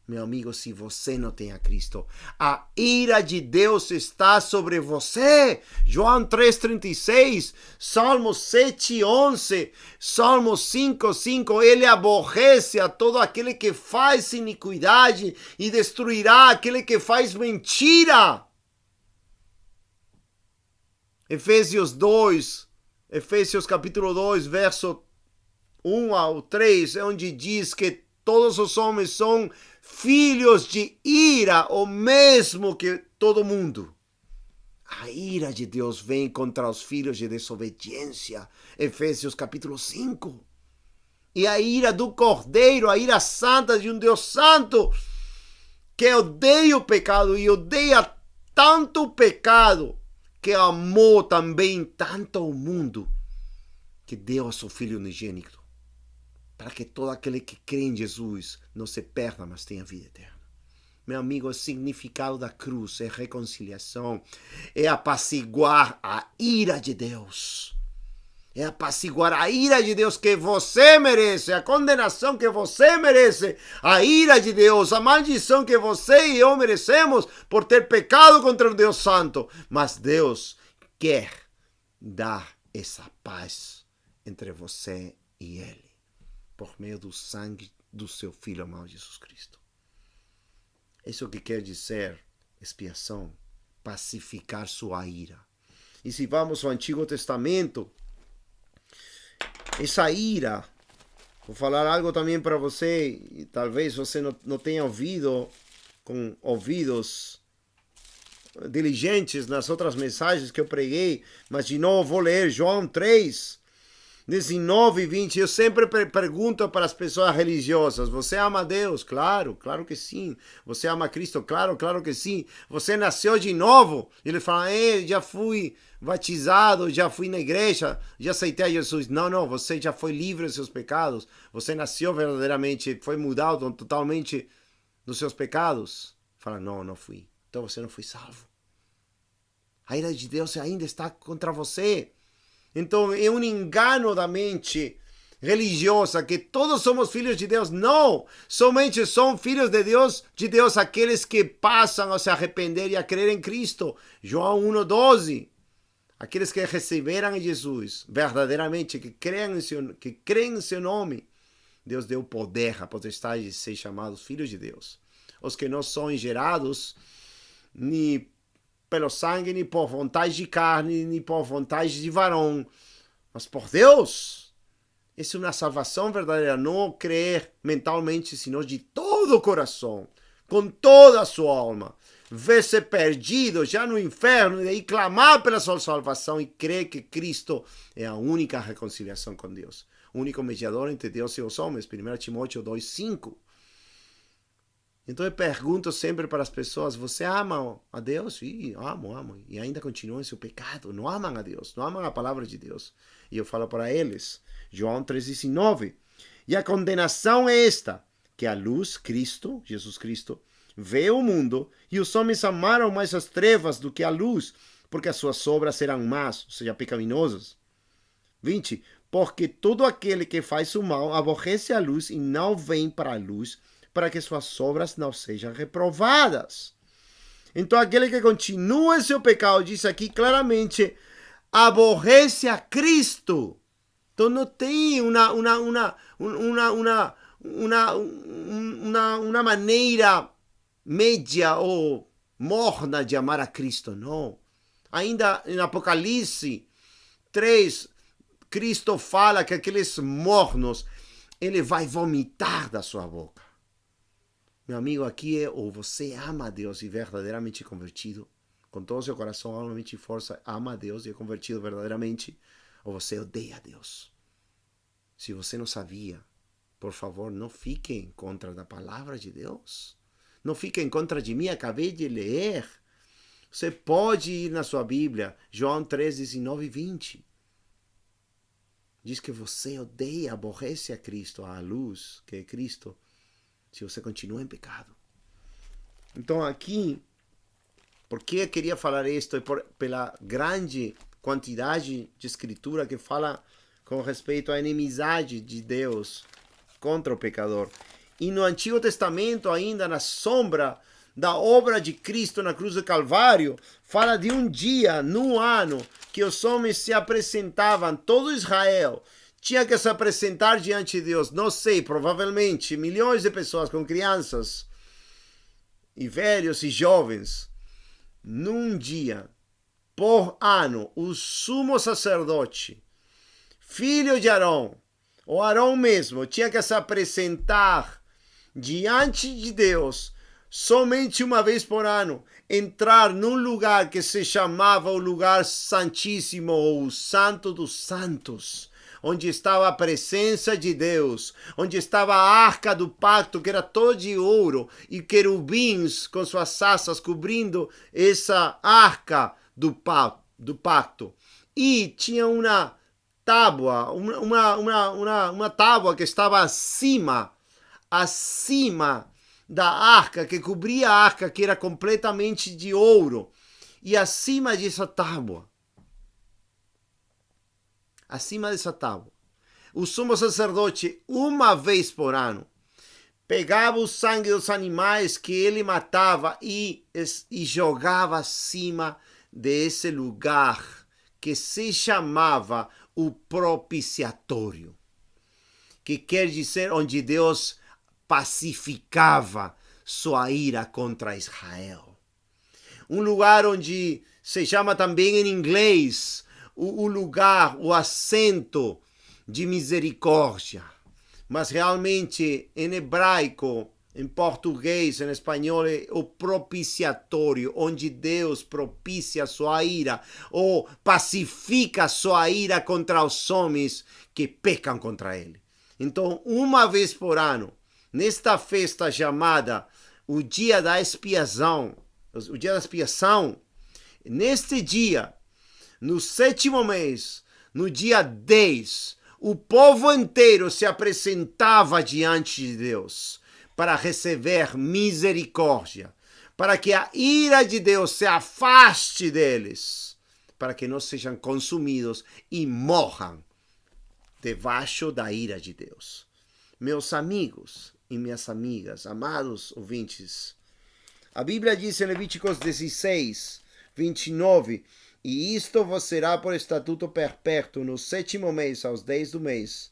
Meu amigo, se você não tem a Cristo, a ira de Deus está sobre você. João 3,36, Salmo 7,11, Salmo 5,5. Ele aborrece a todo aquele que faz iniquidade e destruirá aquele que faz mentira. Efésios capítulo 2, verso 1 ao 3, é onde diz que todos os homens são filhos de ira, o mesmo que todo mundo. A ira de Deus vem contra os filhos de desobediência. Efésios capítulo 5. E a ira do Cordeiro, a ira santa de um Deus santo, que odeia o pecado e odeia tanto o pecado, que amou também tanto o mundo, que deu a seu Filho unigênito, para que todo aquele que crê em Jesus não se perda, mas tenha vida eterna. Meu amigo, o significado da cruz é reconciliação, é apaciguar a ira de Deus. É apaciguar a ira de Deus que você merece, a condenação que você merece, a ira de Deus, a maldição que você e eu merecemos por ter pecado contra o Deus Santo. Mas Deus quer dar essa paz entre você e Ele, por meio do sangue do seu Filho amado Jesus Cristo. Isso é o que quer dizer expiação, pacificar sua ira. E se vamos ao Antigo Testamento, essa ira, vou falar algo também para você, e talvez você não tenha ouvido com ouvidos diligentes nas outras mensagens que eu preguei, mas de novo vou ler João 3, 19 e 20. Eu sempre pergunto para as pessoas religiosas: você ama Deus? Claro, claro que sim. Você ama Cristo? Claro, claro que sim. Você nasceu de novo? Ele fala: já fui batizado, já fui na igreja, já aceitei a Jesus. Não, você já foi livre dos seus pecados. Você nasceu verdadeiramente, foi mudado totalmente dos seus pecados. Fala: não fui. Então você não foi salvo. A ira de Deus ainda está contra você. Então é um engano da mente religiosa que todos somos filhos de Deus. Não, somente são filhos de Deus aqueles que passam a se arrepender e a crer em Cristo. João 1,12. Aqueles que receberam em Jesus verdadeiramente, que creem em seu nome, Deus deu poder, a potestade de ser chamados filhos de Deus. Os que não são gerados nem pelo sangue, nem por vontade de carne, nem por vontade de varão, mas por Deus. Essa é uma salvação verdadeira, não crer mentalmente, senão de todo o coração, com toda a sua alma, ver-se perdido já no inferno, e daí clamar pela sua salvação e crer que Cristo é a única reconciliação com Deus, o único mediador entre Deus e os homens. 1 Timóteo 2,5. Então eu pergunto sempre para as pessoas, você ama a Deus? Sim, amo. E ainda continuam em seu pecado, não amam a Deus, não amam a palavra de Deus. E eu falo para eles, João 3,19, e a condenação é esta, que a luz, Cristo, Jesus Cristo, veio ao mundo, e os homens amaram mais as trevas do que a luz, porque as suas obras eram más, ou seja, pecaminosas. 20, porque todo aquele que faz o mal aborrece a luz e não vem para a luz, para que suas obras não sejam reprovadas. Então aquele que continua em seu pecado, diz aqui claramente, aborrece a Cristo. Então não tem uma maneira média ou morna de amar a Cristo, não. Ainda em Apocalipse 3, Cristo fala que aqueles mornos, ele vai vomitar da sua boca. Meu amigo, aqui é ou você ama a Deus e verdadeiramente convertido, com todo o seu coração, alma, mente e força, ama a Deus e é convertido verdadeiramente, ou você odeia a Deus. Se você não sabia, por favor, não fique em contra da palavra de Deus. Não fique em contra de mim, acabei de ler. Você pode ir na sua Bíblia, João 3, 19 e 20. Diz que você odeia, aborrece a Cristo, a luz, que é Cristo, se você continua em pecado. Então aqui, por que eu queria falar isto? É pela grande quantidade de escritura que fala com respeito à inimizade de Deus contra o pecador. E no Antigo Testamento, ainda na sombra da obra de Cristo na cruz do Calvário, fala de um dia, no ano, que os homens se apresentavam, todo Israel tinha que se apresentar diante de Deus. Não sei, provavelmente milhões de pessoas com crianças e velhos e jovens. Num dia, por ano, o sumo sacerdote, filho de Arão, o Arão mesmo, tinha que se apresentar diante de Deus somente uma vez por ano, entrar num lugar que se chamava o lugar santíssimo, ou o Santo dos Santos, onde estava a presença de Deus, onde estava a arca do pacto, que era toda de ouro, e querubins com suas asas cobrindo essa arca do pacto. E tinha uma tábua, uma tábua que estava acima da arca, que cobria a arca, que era completamente de ouro. E acima dessa tábua, o sumo sacerdote, uma vez por ano, pegava o sangue dos animais que ele matava e jogava acima desse lugar que se chamava o propiciatório, que quer dizer onde Deus pacificava sua ira contra Israel. Um lugar onde se chama também em inglês o lugar, o assento de misericórdia. Mas realmente em hebraico, em português, em espanhol, é o propiciatório, onde Deus propicia sua ira ou pacifica sua ira contra os homens que pecam contra ele. Então, uma vez por ano, nesta festa chamada o dia da expiação, neste dia, no 7º mês, no dia 10, o povo inteiro se apresentava diante de Deus para receber misericórdia, para que a ira de Deus se afaste deles, para que não sejam consumidos e morram debaixo da ira de Deus. Meus amigos e minhas amigas, amados ouvintes, a Bíblia diz em Levíticos 16, 29, e isto vos será por estatuto perpétuo no 7º mês, aos 10 do mês.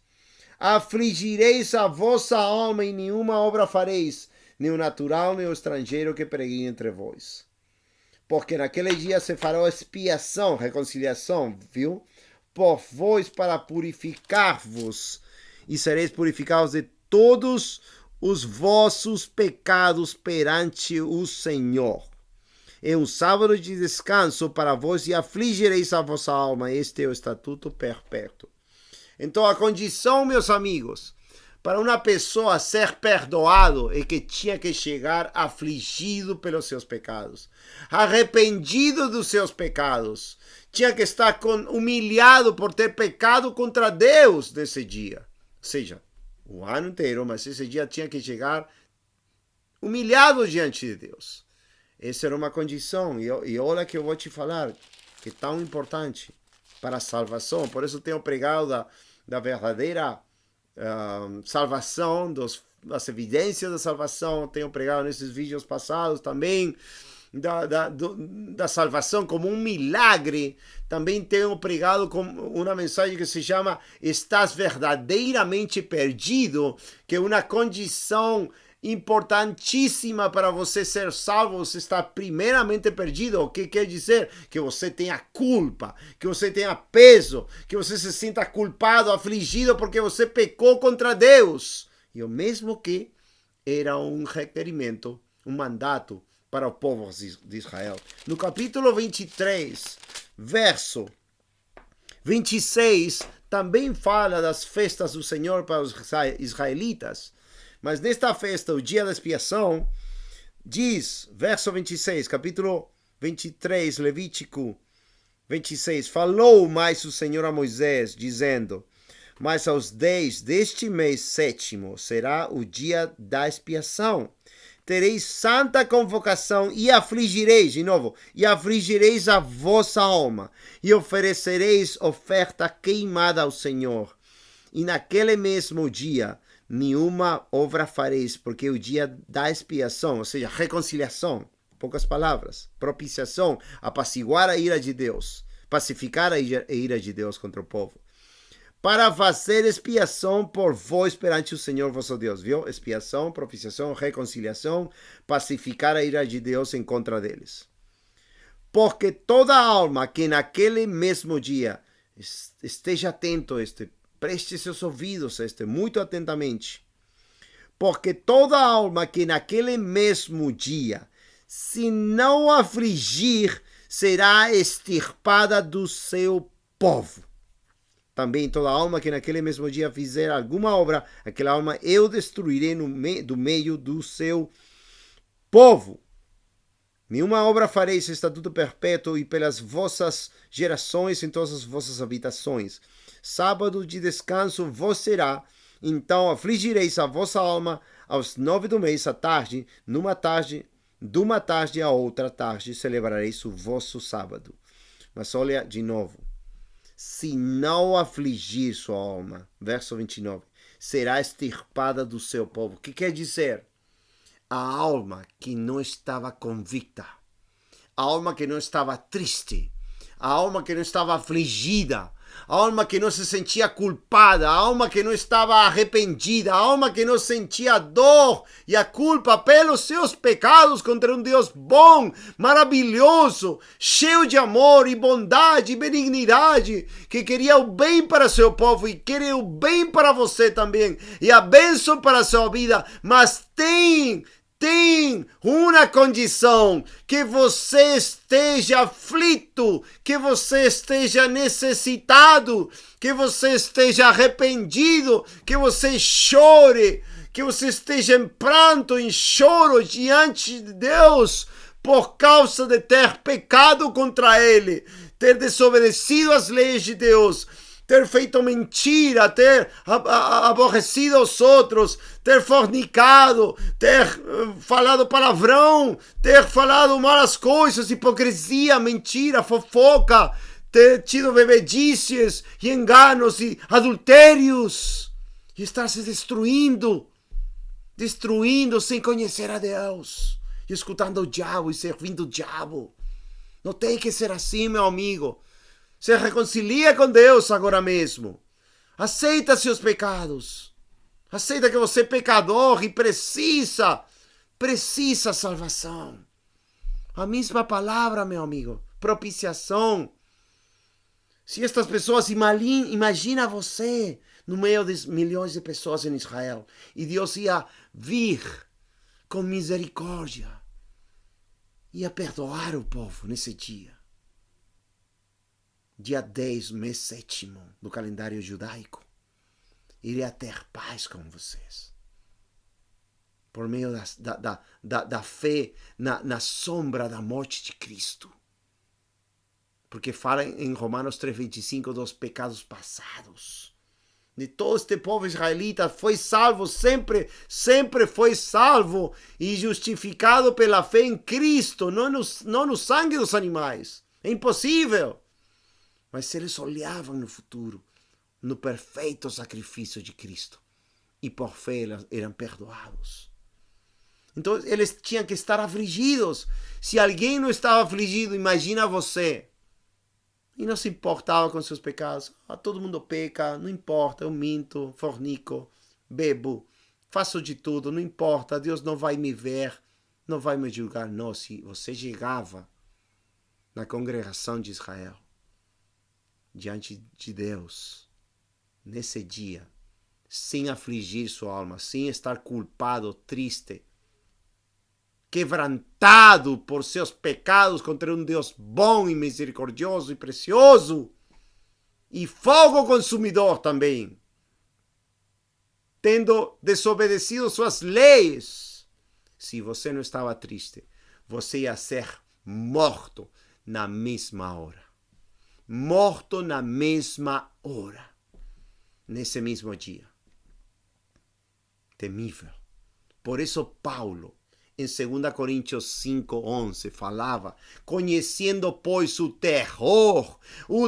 Afligireis a vossa alma e nenhuma obra fareis, nem o natural, nem o estrangeiro que peregrine entre vós. Porque naquele dia se fará expiação, reconciliação, viu? Por vós para purificar-vos, e sereis purificados de todos os vossos pecados perante o Senhor. É um sábado de descanso para vós e afligireis a vossa alma. Este é o estatuto perpétuo. Então a condição, meus amigos, para uma pessoa ser perdoado é que tinha que chegar afligido pelos seus pecados, arrependido dos seus pecados, tinha que estar humilhado por ter pecado contra Deus nesse dia. Ou seja, o ano inteiro, mas esse dia tinha que chegar humilhado diante de Deus. Essa era uma condição, e olha que eu vou te falar, que é tão importante para a salvação. Por isso tenho pregado da verdadeira salvação, das evidências da salvação. Tenho pregado nesses vídeos passados também da salvação como um milagre. Também tenho pregado com uma mensagem que se chama Estás verdadeiramente perdido, que é uma condição importantíssima para você ser salvo. Você está primeiramente perdido, o que quer dizer? Que você tenha culpa, que você tenha peso, que você se sinta culpado, afligido porque você pecou contra Deus. E o mesmo que era um requerimento, um mandato para o povo de Israel. No capítulo 23, verso 26, também fala das festas do Senhor para os israelitas. Mas nesta festa, o dia da expiação, diz, verso 26, capítulo 23, Levítico 26, falou mais o Senhor a Moisés, dizendo, mas aos 10 deste mês sétimo será o dia da expiação. Tereis santa convocação e afligireis, de novo, e afligireis a vossa alma, e oferecereis oferta queimada ao Senhor. E naquele mesmo dia, nenhuma obra fareis, porque o dia da expiação, ou seja, reconciliação, poucas palavras, propiciação, apaciguar a ira de Deus, pacificar a ira de Deus contra o povo, para fazer expiação por vós perante o Senhor vosso Deus, viu? Expiação, propiciação, reconciliação, pacificar a ira de Deus em contra deles. Porque toda alma que naquele mesmo dia, esteja atento a preste seus ouvidos a muito atentamente, porque toda alma que naquele mesmo dia, se não afligir, será extirpada do seu povo. Também toda alma que naquele mesmo dia fizer alguma obra, aquela alma eu destruirei do meio do seu povo. Nenhuma obra fareis estatuto perpétuo e pelas vossas gerações em todas as vossas habitações. Sábado de descanso vos será, então afligireis a vossa alma aos 9 do mês à tarde, de uma tarde a outra tarde, celebrareis o vosso sábado. Mas olha de novo. Se não afligir sua alma, verso 29, será extirpada do seu povo. O que quer dizer? A alma que não estava convicta, a alma que não estava triste, a alma que não estava afligida, a alma que não se sentia culpada, a alma que não estava arrependida, a alma que não sentia dor e a culpa pelos seus pecados contra um Deus bom, maravilhoso, cheio de amor e bondade e benignidade, que queria o bem para seu povo e quer o bem para você também, e a bênção para a sua vida, mas tem uma condição, que você esteja aflito, que você esteja necessitado, que você esteja arrependido, que você chore, que você esteja em pranto, em choro diante de Deus, por causa de ter pecado contra Ele, ter desobedecido às leis de Deus, ter feito mentira, ter aborrecido os outros, ter fornicado, ter falado palavrão, ter falado malas coisas, hipocrisia, mentira, fofoca, ter tido bebedices e enganos e adultérios, e estar se destruindo sem conhecer a Deus, e escutando o diabo e servindo o diabo. Não tem que ser assim, meu amigo. Se reconcilia com Deus agora mesmo. Aceita seus pecados. Aceita que você é pecador e precisa salvação. A mesma palavra, meu amigo. Propiciação. Se estas pessoas, imagina você no meio de milhões de pessoas em Israel. E Deus ia vir com misericórdia. Ia perdoar o povo nesse dia. Dia 10, mês sétimo do calendário judaico. iria ter paz com vocês. Por meio da fé na sombra da morte de Cristo. Porque fala em Romanos 3,25 dos pecados passados. De todo este povo israelita foi salvo, sempre foi salvo e justificado pela fé em Cristo, não no sangue dos animais. É impossível. Mas eles olhavam no futuro, no perfeito sacrifício de Cristo. E por fé eram perdoados. Então eles tinham que estar afligidos. Se alguém não estava afligido, imagina você. E não se importava com seus pecados. Todo mundo peca, não importa, eu minto, fornico, bebo, faço de tudo, não importa, Deus não vai me ver, não vai me julgar. Não, se você chegava na congregação de Israel, diante de Deus, nesse dia, sem afligir sua alma, sem estar culpado, triste, quebrantado por seus pecados contra um Deus bom e misericordioso e precioso, e fogo consumidor também, tendo desobedecido suas leis. Se você não estava triste, você ia ser morto na mesma hora. Morto na mesma hora. Nesse mesmo dia. Temível. Por isso Paulo, em 2 Coríntios 5:11, falava: conhecendo, pois, o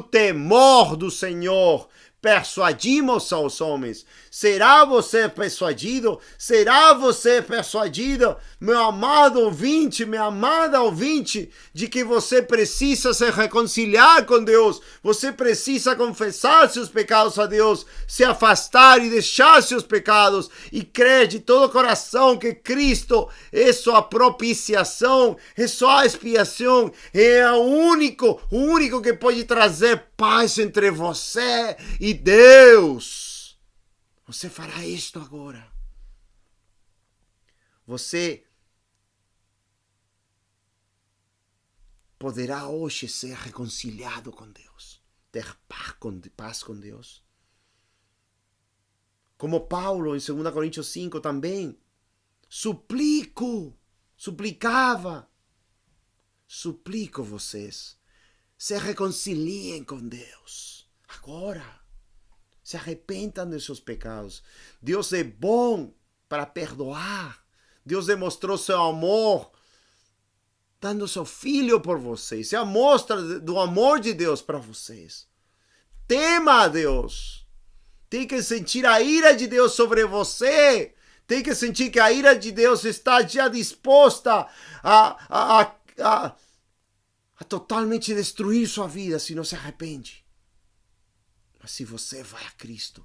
temor do Senhor, persuadimos aos homens. Será você persuadido? Será você persuadido, meu amado ouvinte, minha amada ouvinte, de que você precisa se reconciliar com Deus, você precisa confessar seus pecados a Deus, se afastar e deixar seus pecados e crer de todo o coração que Cristo é sua propiciação, é sua expiação, é o único que pode trazer paz entre você e Deus. Você fará isto agora. Você poderá hoje ser reconciliado com Deus, ter paz com Deus. Como Paulo em 2 Coríntios 5 também, suplicava, suplico vocês, se reconciliem com Deus. Agora, se arrependam de seus pecados. Deus é bom para perdoar. Deus demonstrou seu amor dando seu filho por vocês. É a mostra do amor de Deus para vocês. Tema a Deus. Tem que sentir a ira de Deus sobre você. Tem que sentir que a ira de Deus está já disposta a totalmente destruir sua vida se não se arrepende. Mas se você vai a Cristo,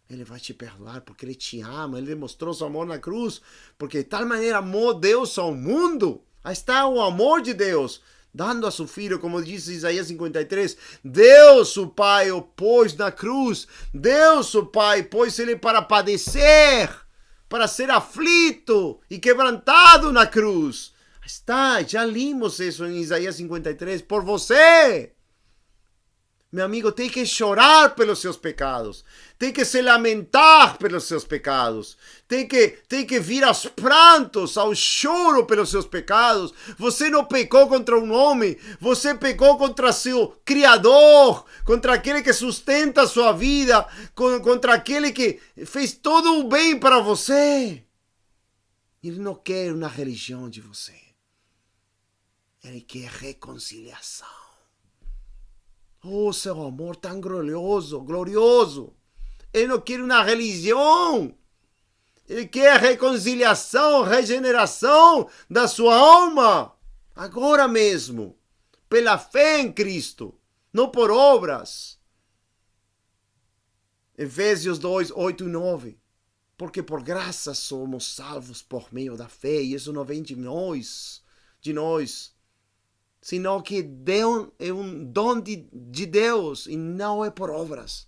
Ele vai te perdoar porque Ele te ama. Ele demonstrou seu amor na cruz, porque de tal maneira amou Deus ao mundo. Aí está o amor de Deus, dando a seu filho, como diz Isaías 53, Deus o Pai o pôs na cruz, Deus o Pai pôs Ele para padecer, para ser aflito e quebrantado na cruz. Está, já limos isso em Isaías 53, por você. Meu amigo, tem que chorar pelos seus pecados. Tem que se lamentar pelos seus pecados. Tem que vir aos prantos, ao choro pelos seus pecados. Você não pecou contra um homem. Você pecou contra seu Criador. Contra aquele que sustenta a sua vida. Contra aquele que fez todo o bem para você. Ele não quer uma religião de você. Ele quer reconciliação. Oh, seu amor tão glorioso. Ele não quer uma religião. Ele quer reconciliação, regeneração da sua alma. Agora mesmo. Pela fé em Cristo. Não por obras. Efésios 2, 8 e 9. Porque por graça somos salvos por meio da fé. E isso não vem de nós. Senão que é um dom de Deus e não é por obras.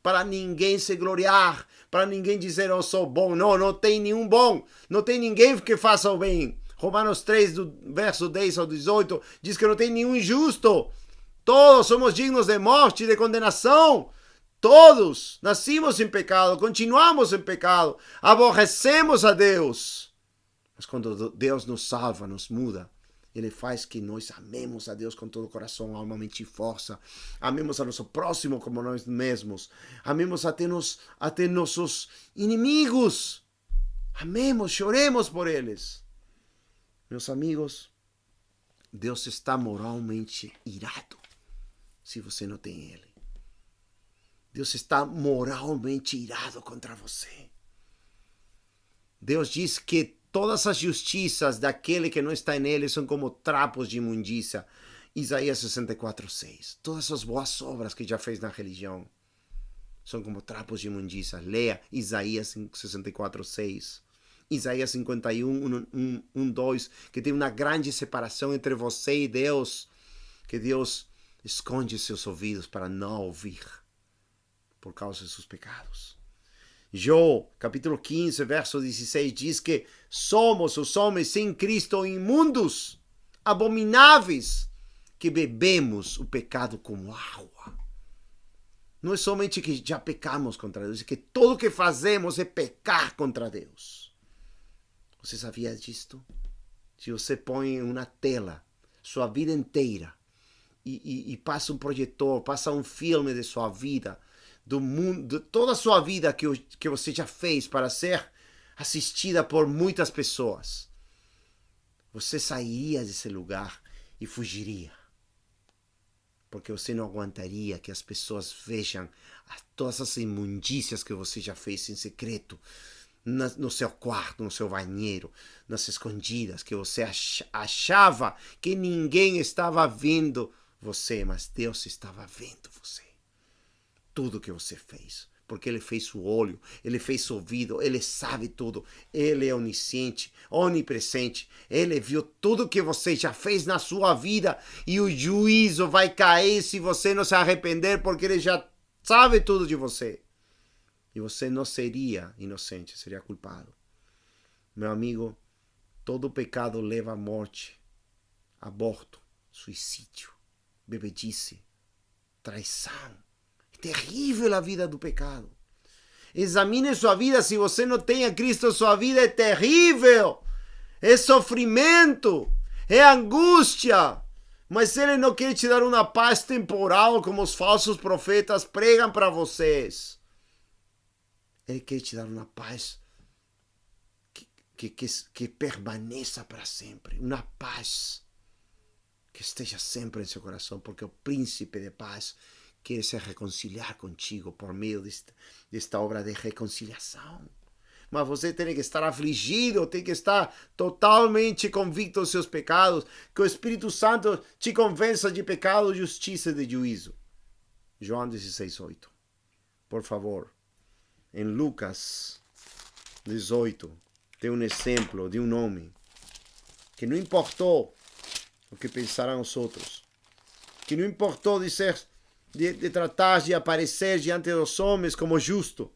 Para ninguém se gloriar, para ninguém dizer eu sou bom. Não tem nenhum bom. Não tem ninguém que faça o bem. Romanos 3, do verso 10 ao 18, diz que não tem nenhum justo. Todos somos dignos de morte e de condenação. todos nascimos em pecado, continuamos em pecado, aborrecemos a Deus. Mas quando Deus nos salva, nos muda, Ele faz que nós amemos a Deus com todo o coração, alma, mente e força. Amemos a nosso próximo como nós mesmos. Amemos até nossos inimigos. Amemos, choremos por eles. Meus amigos, Deus está moralmente irado se você não tem Ele. Deus está moralmente irado contra você. Deus diz que todas as justiças daquele que não está nele são como trapos de imundícia. Isaías 64:6. Todas as boas obras que já fez na religião são como trapos de imundícia. Leia Isaías 64:6. Isaías 51:2, que tem uma grande separação entre você e Deus, que Deus esconde seus ouvidos para não ouvir por causa de seus pecados. Jó, capítulo 15, verso 16, diz que somos os homens sem Cristo imundos, abomináveis, que bebemos o pecado como água. Não é somente que já pecamos contra Deus, é que tudo que fazemos é pecar contra Deus. Você sabia disto? Se você põe uma tela sua vida inteira e passa um projetor, passa um filme de sua vida, do mundo, de toda a sua vida que você já fez para ser assistida por muitas pessoas, você sairia desse lugar e fugiria. Porque você não aguentaria que as pessoas vejam todas as imundícias que você já fez em secreto, no seu quarto, no seu banheiro, nas escondidas, que você achava que ninguém estava vendo você, mas Deus estava vendo você. Tudo que você fez, porque Ele fez o olho, Ele fez o ouvido, Ele sabe tudo, Ele é onisciente, onipresente, Ele viu tudo que você já fez na sua vida e o juízo vai cair se você não se arrepender, porque Ele já sabe tudo de você. E você não seria inocente, seria culpado. Meu amigo, todo pecado leva à morte, aborto, suicídio, bebedice, traição. É terrível a vida do pecado. Examine sua vida. Se você não tem a Cristo, sua vida é terrível. É sofrimento, é angústia. Mas Ele não quer te dar uma paz temporal como os falsos profetas pregam para vocês. Ele quer te dar uma paz que permaneça para sempre. Uma paz que esteja sempre em seu coração, porque o príncipe de paz quer se reconciliar contigo por meio desta obra de reconciliação. Mas você tem que estar afligido, tem que estar totalmente convicto dos seus pecados, que o Espírito Santo te convença de pecado, justiça e de juízo. João 16:8. Por favor. Em Lucas 18, tem um exemplo de um homem que não importou o que pensarão os outros, que não importou de tratar de aparecer diante dos homens como justo,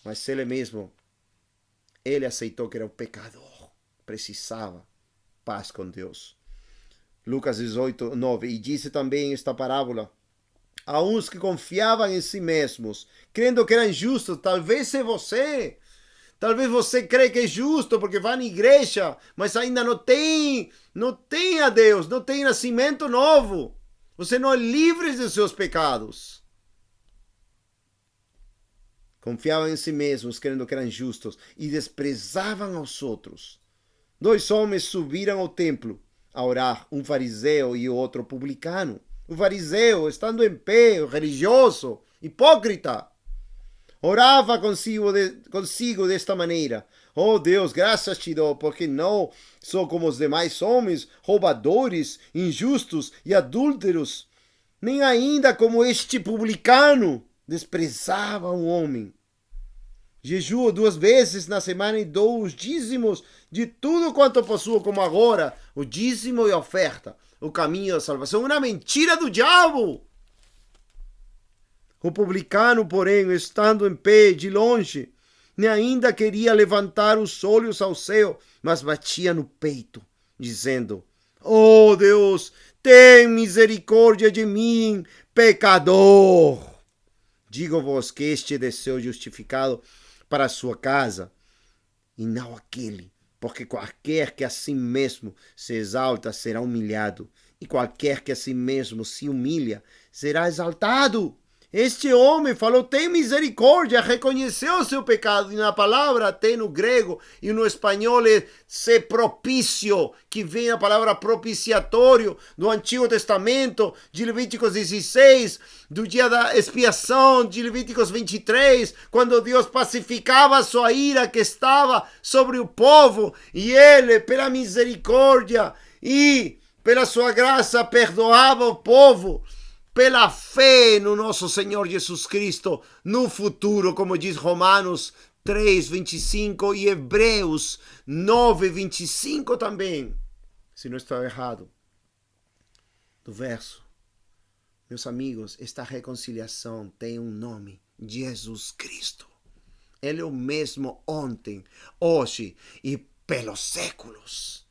mas ele mesmo, ele aceitou que era um pecador, precisava paz com Deus. Lucas 18:9, e disse também esta parábola a uns que confiavam em si mesmos, crendo que eram justos. Talvez é você. Talvez você crê que é justo porque vai na igreja, mas ainda não tem a Deus, não tem nascimento novo. Você não é livre dos seus pecados. Confiavam em si mesmos, crendo que eram justos, e desprezavam aos outros. 2 homens subiram ao templo a orar, um fariseu e o outro publicano. O fariseu, estando em pé, o religioso, hipócrita, orava consigo desta maneira: oh Deus, graças te dou, porque não sou como os demais homens, roubadores, injustos e adúlteros, nem ainda como este publicano. Desprezava o homem. Jejuo 2 vezes na semana e dou os dízimos de tudo quanto possuo, como agora, o dízimo e a oferta, o caminho da salvação. Uma mentira do diabo. O publicano, porém, estando em pé de longe, nem ainda queria levantar os olhos ao céu, mas batia no peito, dizendo: oh Deus, tem misericórdia de mim, pecador. Digo-vos que este desceu justificado para a sua casa, e não aquele, porque qualquer que a si mesmo se exalta será humilhado, e qualquer que a si mesmo se humilha será exaltado. Este homem falou, tem misericórdia, reconheceu o seu pecado, e na palavra tem no grego e no espanhol é ser propício, que vem a palavra propiciatório do Antigo Testamento, de Levíticos 16, do dia da expiação, de Levíticos 23, quando Deus pacificava a sua ira que estava sobre o povo, e ele, pela misericórdia e pela sua graça, perdoava o povo. Pela fé no nosso Senhor Jesus Cristo, no futuro, como diz Romanos 3, 25 e Hebreus 9, 25 também. Se não estou errado, do verso. Meus amigos, esta reconciliação tem um nome, Jesus Cristo. Ele é o mesmo ontem, hoje e pelos séculos.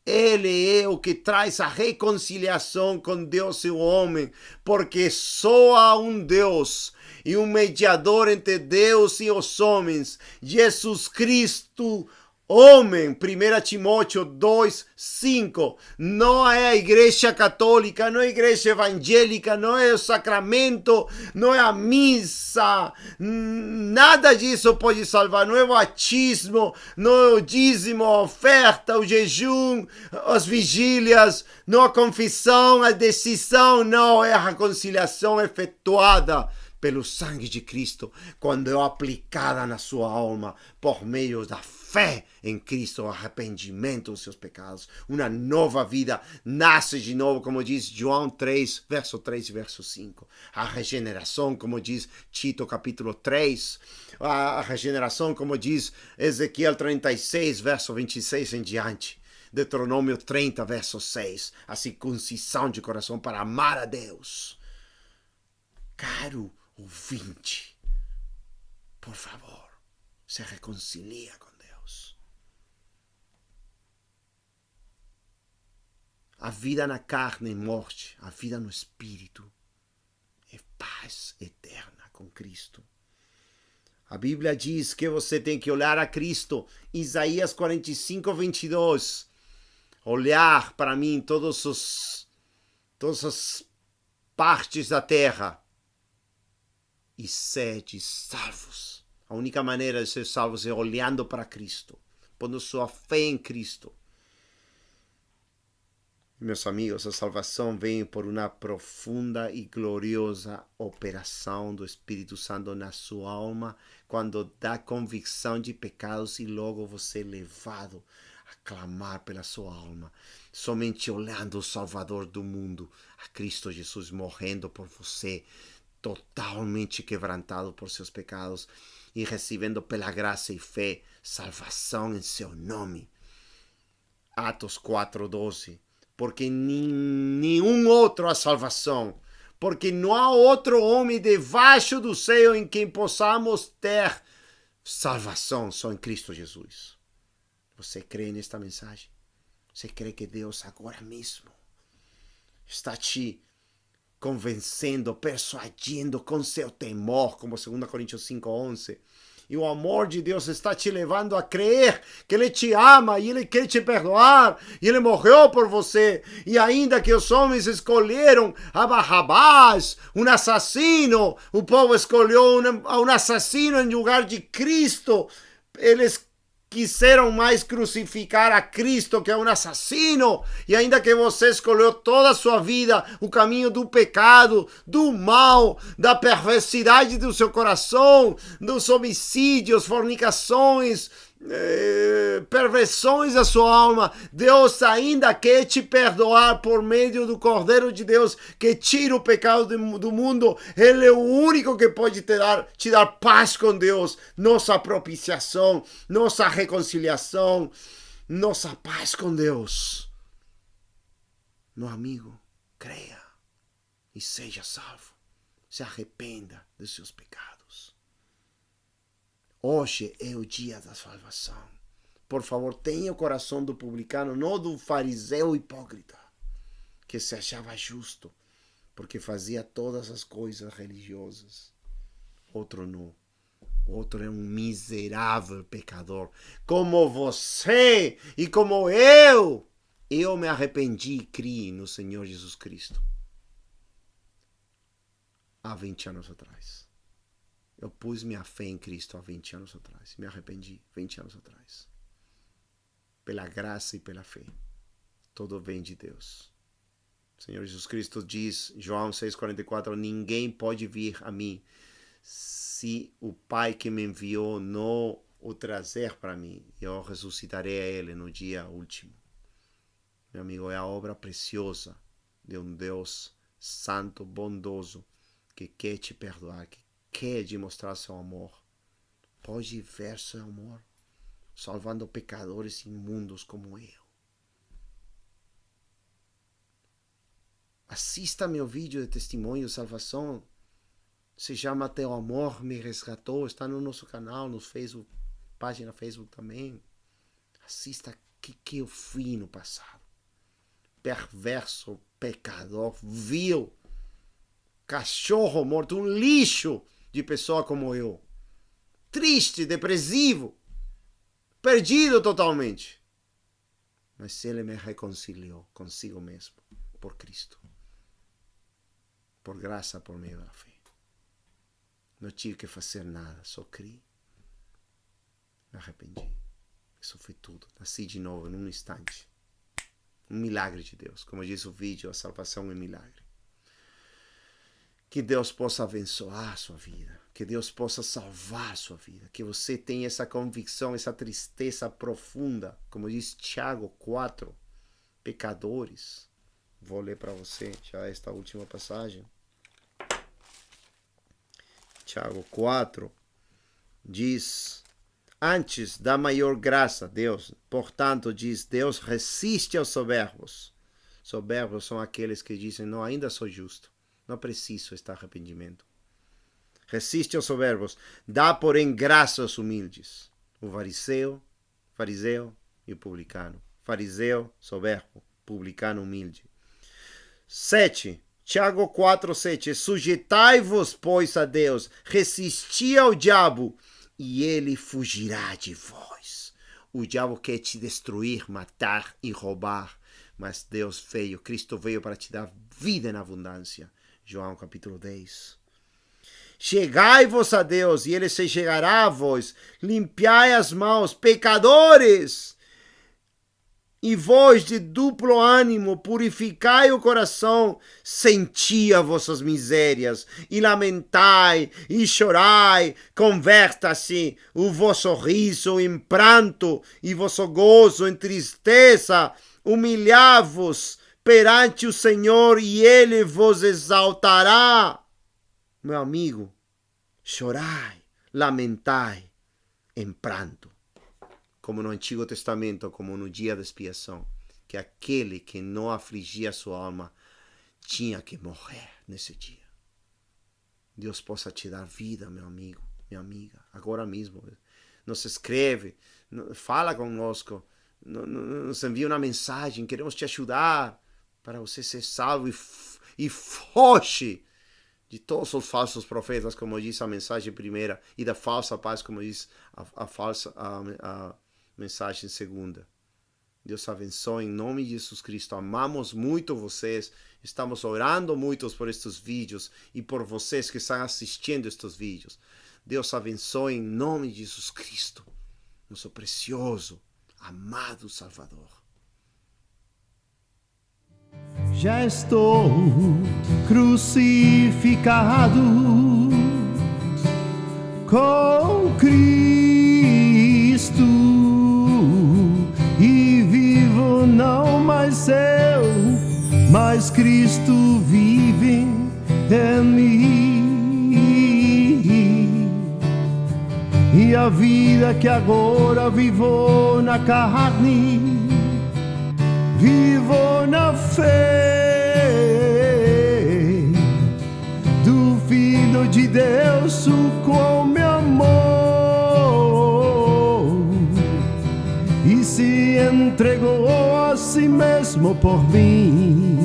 Ele é o que traz a reconciliação com Deus e o homem, porque só há um Deus e um mediador entre Deus e os homens, Jesus Cristo, homem. 1 Timóteo 2, 5. Não é a igreja católica, não é a igreja evangélica, não é o sacramento, não é a missa. Nada disso pode salvar. Não é o batismo, não é o dízimo, a oferta, o jejum, as vigílias, não a confissão, a decisão. Não, é a reconciliação efetuada pelo sangue de Cristo, quando é aplicada na sua alma por meio da fé em Cristo, o arrependimento dos seus pecados, uma nova vida nasce de novo, como diz João 3, verso 3 e verso 5. A regeneração, como diz Tito capítulo 3, a regeneração, como diz Ezequiel 36, verso 26 em diante. Deuteronômio 30, verso 6, a circuncisão de coração para amar a Deus. Caro ouvinte, por favor, se reconcilia com Deus. A vida na carne é morte, a vida no espírito é paz eterna com Cristo. A Bíblia diz que você tem que olhar a Cristo. Isaías 45, 22. Olhar para mim todas as partes da terra e sede salvos. A única maneira de ser salvos é olhando para Cristo, pondo sua fé em Cristo. Meus amigos, a salvação vem por uma profunda e gloriosa operação do Espírito Santo na sua alma, quando dá convicção de pecados e logo você é levado a clamar pela sua alma, somente olhando o Salvador do mundo, a Cristo Jesus morrendo por você, totalmente quebrantado por seus pecados e recebendo pela graça e fé salvação em seu nome. Atos 4:12. Porque nenhum outro há salvação, porque não há outro homem debaixo do céu em quem possamos ter salvação, só em Cristo Jesus. Você crê nesta mensagem? Você crê que Deus agora mesmo está te convencendo, persuadindo com seu temor, como 2 Coríntios 5:11. E o amor de Deus está te levando a crer que Ele te ama e Ele quer te perdoar. E Ele morreu por você. E ainda que os homens escolheram a Barrabás, um assassino, o povo escolheu um assassino em lugar de Cristo. Eles quiseram mais crucificar a Cristo, que é um assassino, e ainda que você escolheu toda a sua vida o caminho do pecado, do mal, da perversidade do seu coração, dos homicídios, fornicações, perversões da sua alma, Deus ainda quer te perdoar por meio do Cordeiro de Deus que tira o pecado do mundo. Ele é o único que pode te dar paz com Deus, nossa propiciação, nossa reconciliação, nossa paz com Deus. Meu amigo, creia e seja salvo, se arrependa dos seus pecados. Hoje é o dia da salvação. Por favor, tenha o coração do publicano, não do fariseu hipócrita, que se achava justo, porque fazia todas as coisas religiosas. outro não. Outro é um miserável pecador. Como você e como eu. Eu me arrependi e criei no Senhor Jesus Cristo. Há 20 anos atrás. Eu pus minha fé em Cristo há 20 anos atrás. Me arrependi 20 anos atrás. Pela graça e pela fé. Tudo vem de Deus. O Senhor Jesus Cristo diz, João 6,44, ninguém pode vir a mim se o Pai que me enviou não o trazer para mim. Eu ressuscitarei a ele no dia último. Meu amigo, é a obra preciosa de um Deus santo, bondoso, que quer te perdoar, que quer demonstrar seu amor. Pode ver seu amor, salvando pecadores imundos como eu. Assista meu vídeo de testemunho de salvação. Se chama Teu Amor Me Resgatou. Está no nosso canal, no Facebook, página Facebook também. Assista o que eu fui no passado. Perverso, pecador, vil, cachorro morto, um lixo de pessoa como eu. Triste, depressivo, perdido totalmente. Mas Ele me reconciliou consigo mesmo, por Cristo. Por graça, por meio da fé. Não tive que fazer nada, só criei. Me arrependi. Isso foi tudo. Nasci de novo num instante. Um milagre de Deus. Como diz o vídeo, a salvação é um milagre. Que Deus possa abençoar a sua vida. Que Deus possa salvar a sua vida. Que você tenha essa convicção, essa tristeza profunda. Como diz Tiago 4. Pecadores. Vou ler para você já esta última passagem. Tiago 4 diz: antes da maior graça, Deus, portanto, diz Deus, resiste aos soberbos. Soberbos são aqueles que dizem, não, ainda sou justo, não preciso estar arrependimento. Resiste aos soberbos, dá, porém, graça aos humildes. O fariseu e o publicano. Fariseu, soberbo, publicano, humilde. 7. Tiago 4, 7. Sujeitai-vos, pois, a Deus, resisti ao diabo, e ele fugirá de vós. O diabo quer te destruir, matar e roubar, mas Deus veio, Cristo veio para te dar vida em abundância. João capítulo 10. Chegai-vos a Deus, e ele se chegará a vós. Limpiai as mãos, pecadores! E vós de duplo ânimo, purificai o coração, senti as vossas misérias, e lamentai, e chorai, converta-se o vosso riso em pranto, e vosso gozo em tristeza, humilhai-vos perante o Senhor, e Ele vos exaltará. Meu amigo, chorai, lamentai em pranto. Como no Antigo Testamento, como no dia da expiação, que aquele que não afligia sua alma tinha que morrer nesse dia. Deus possa te dar vida, meu amigo, minha amiga, agora mesmo. Nos escreve, fala conosco, nos envia uma mensagem, queremos te ajudar para você ser salvo e foge de todos os falsos profetas, como diz a mensagem primeira, e da falsa paz, como diz a mensagem segunda. Deus abençoe em nome de Jesus Cristo. Amamos muito vocês. Estamos orando muito por estes vídeos e por vocês que estão assistindo estes vídeos. Deus abençoe em nome de Jesus Cristo, nosso precioso, amado Salvador. Já estou crucificado com Cristo e vivo não mais eu, mas Cristo vive em mim. E a vida que agora vivo na carne, vivo na fé do Filho de Deus, o qual me amou e se entregou a si mesmo por mim.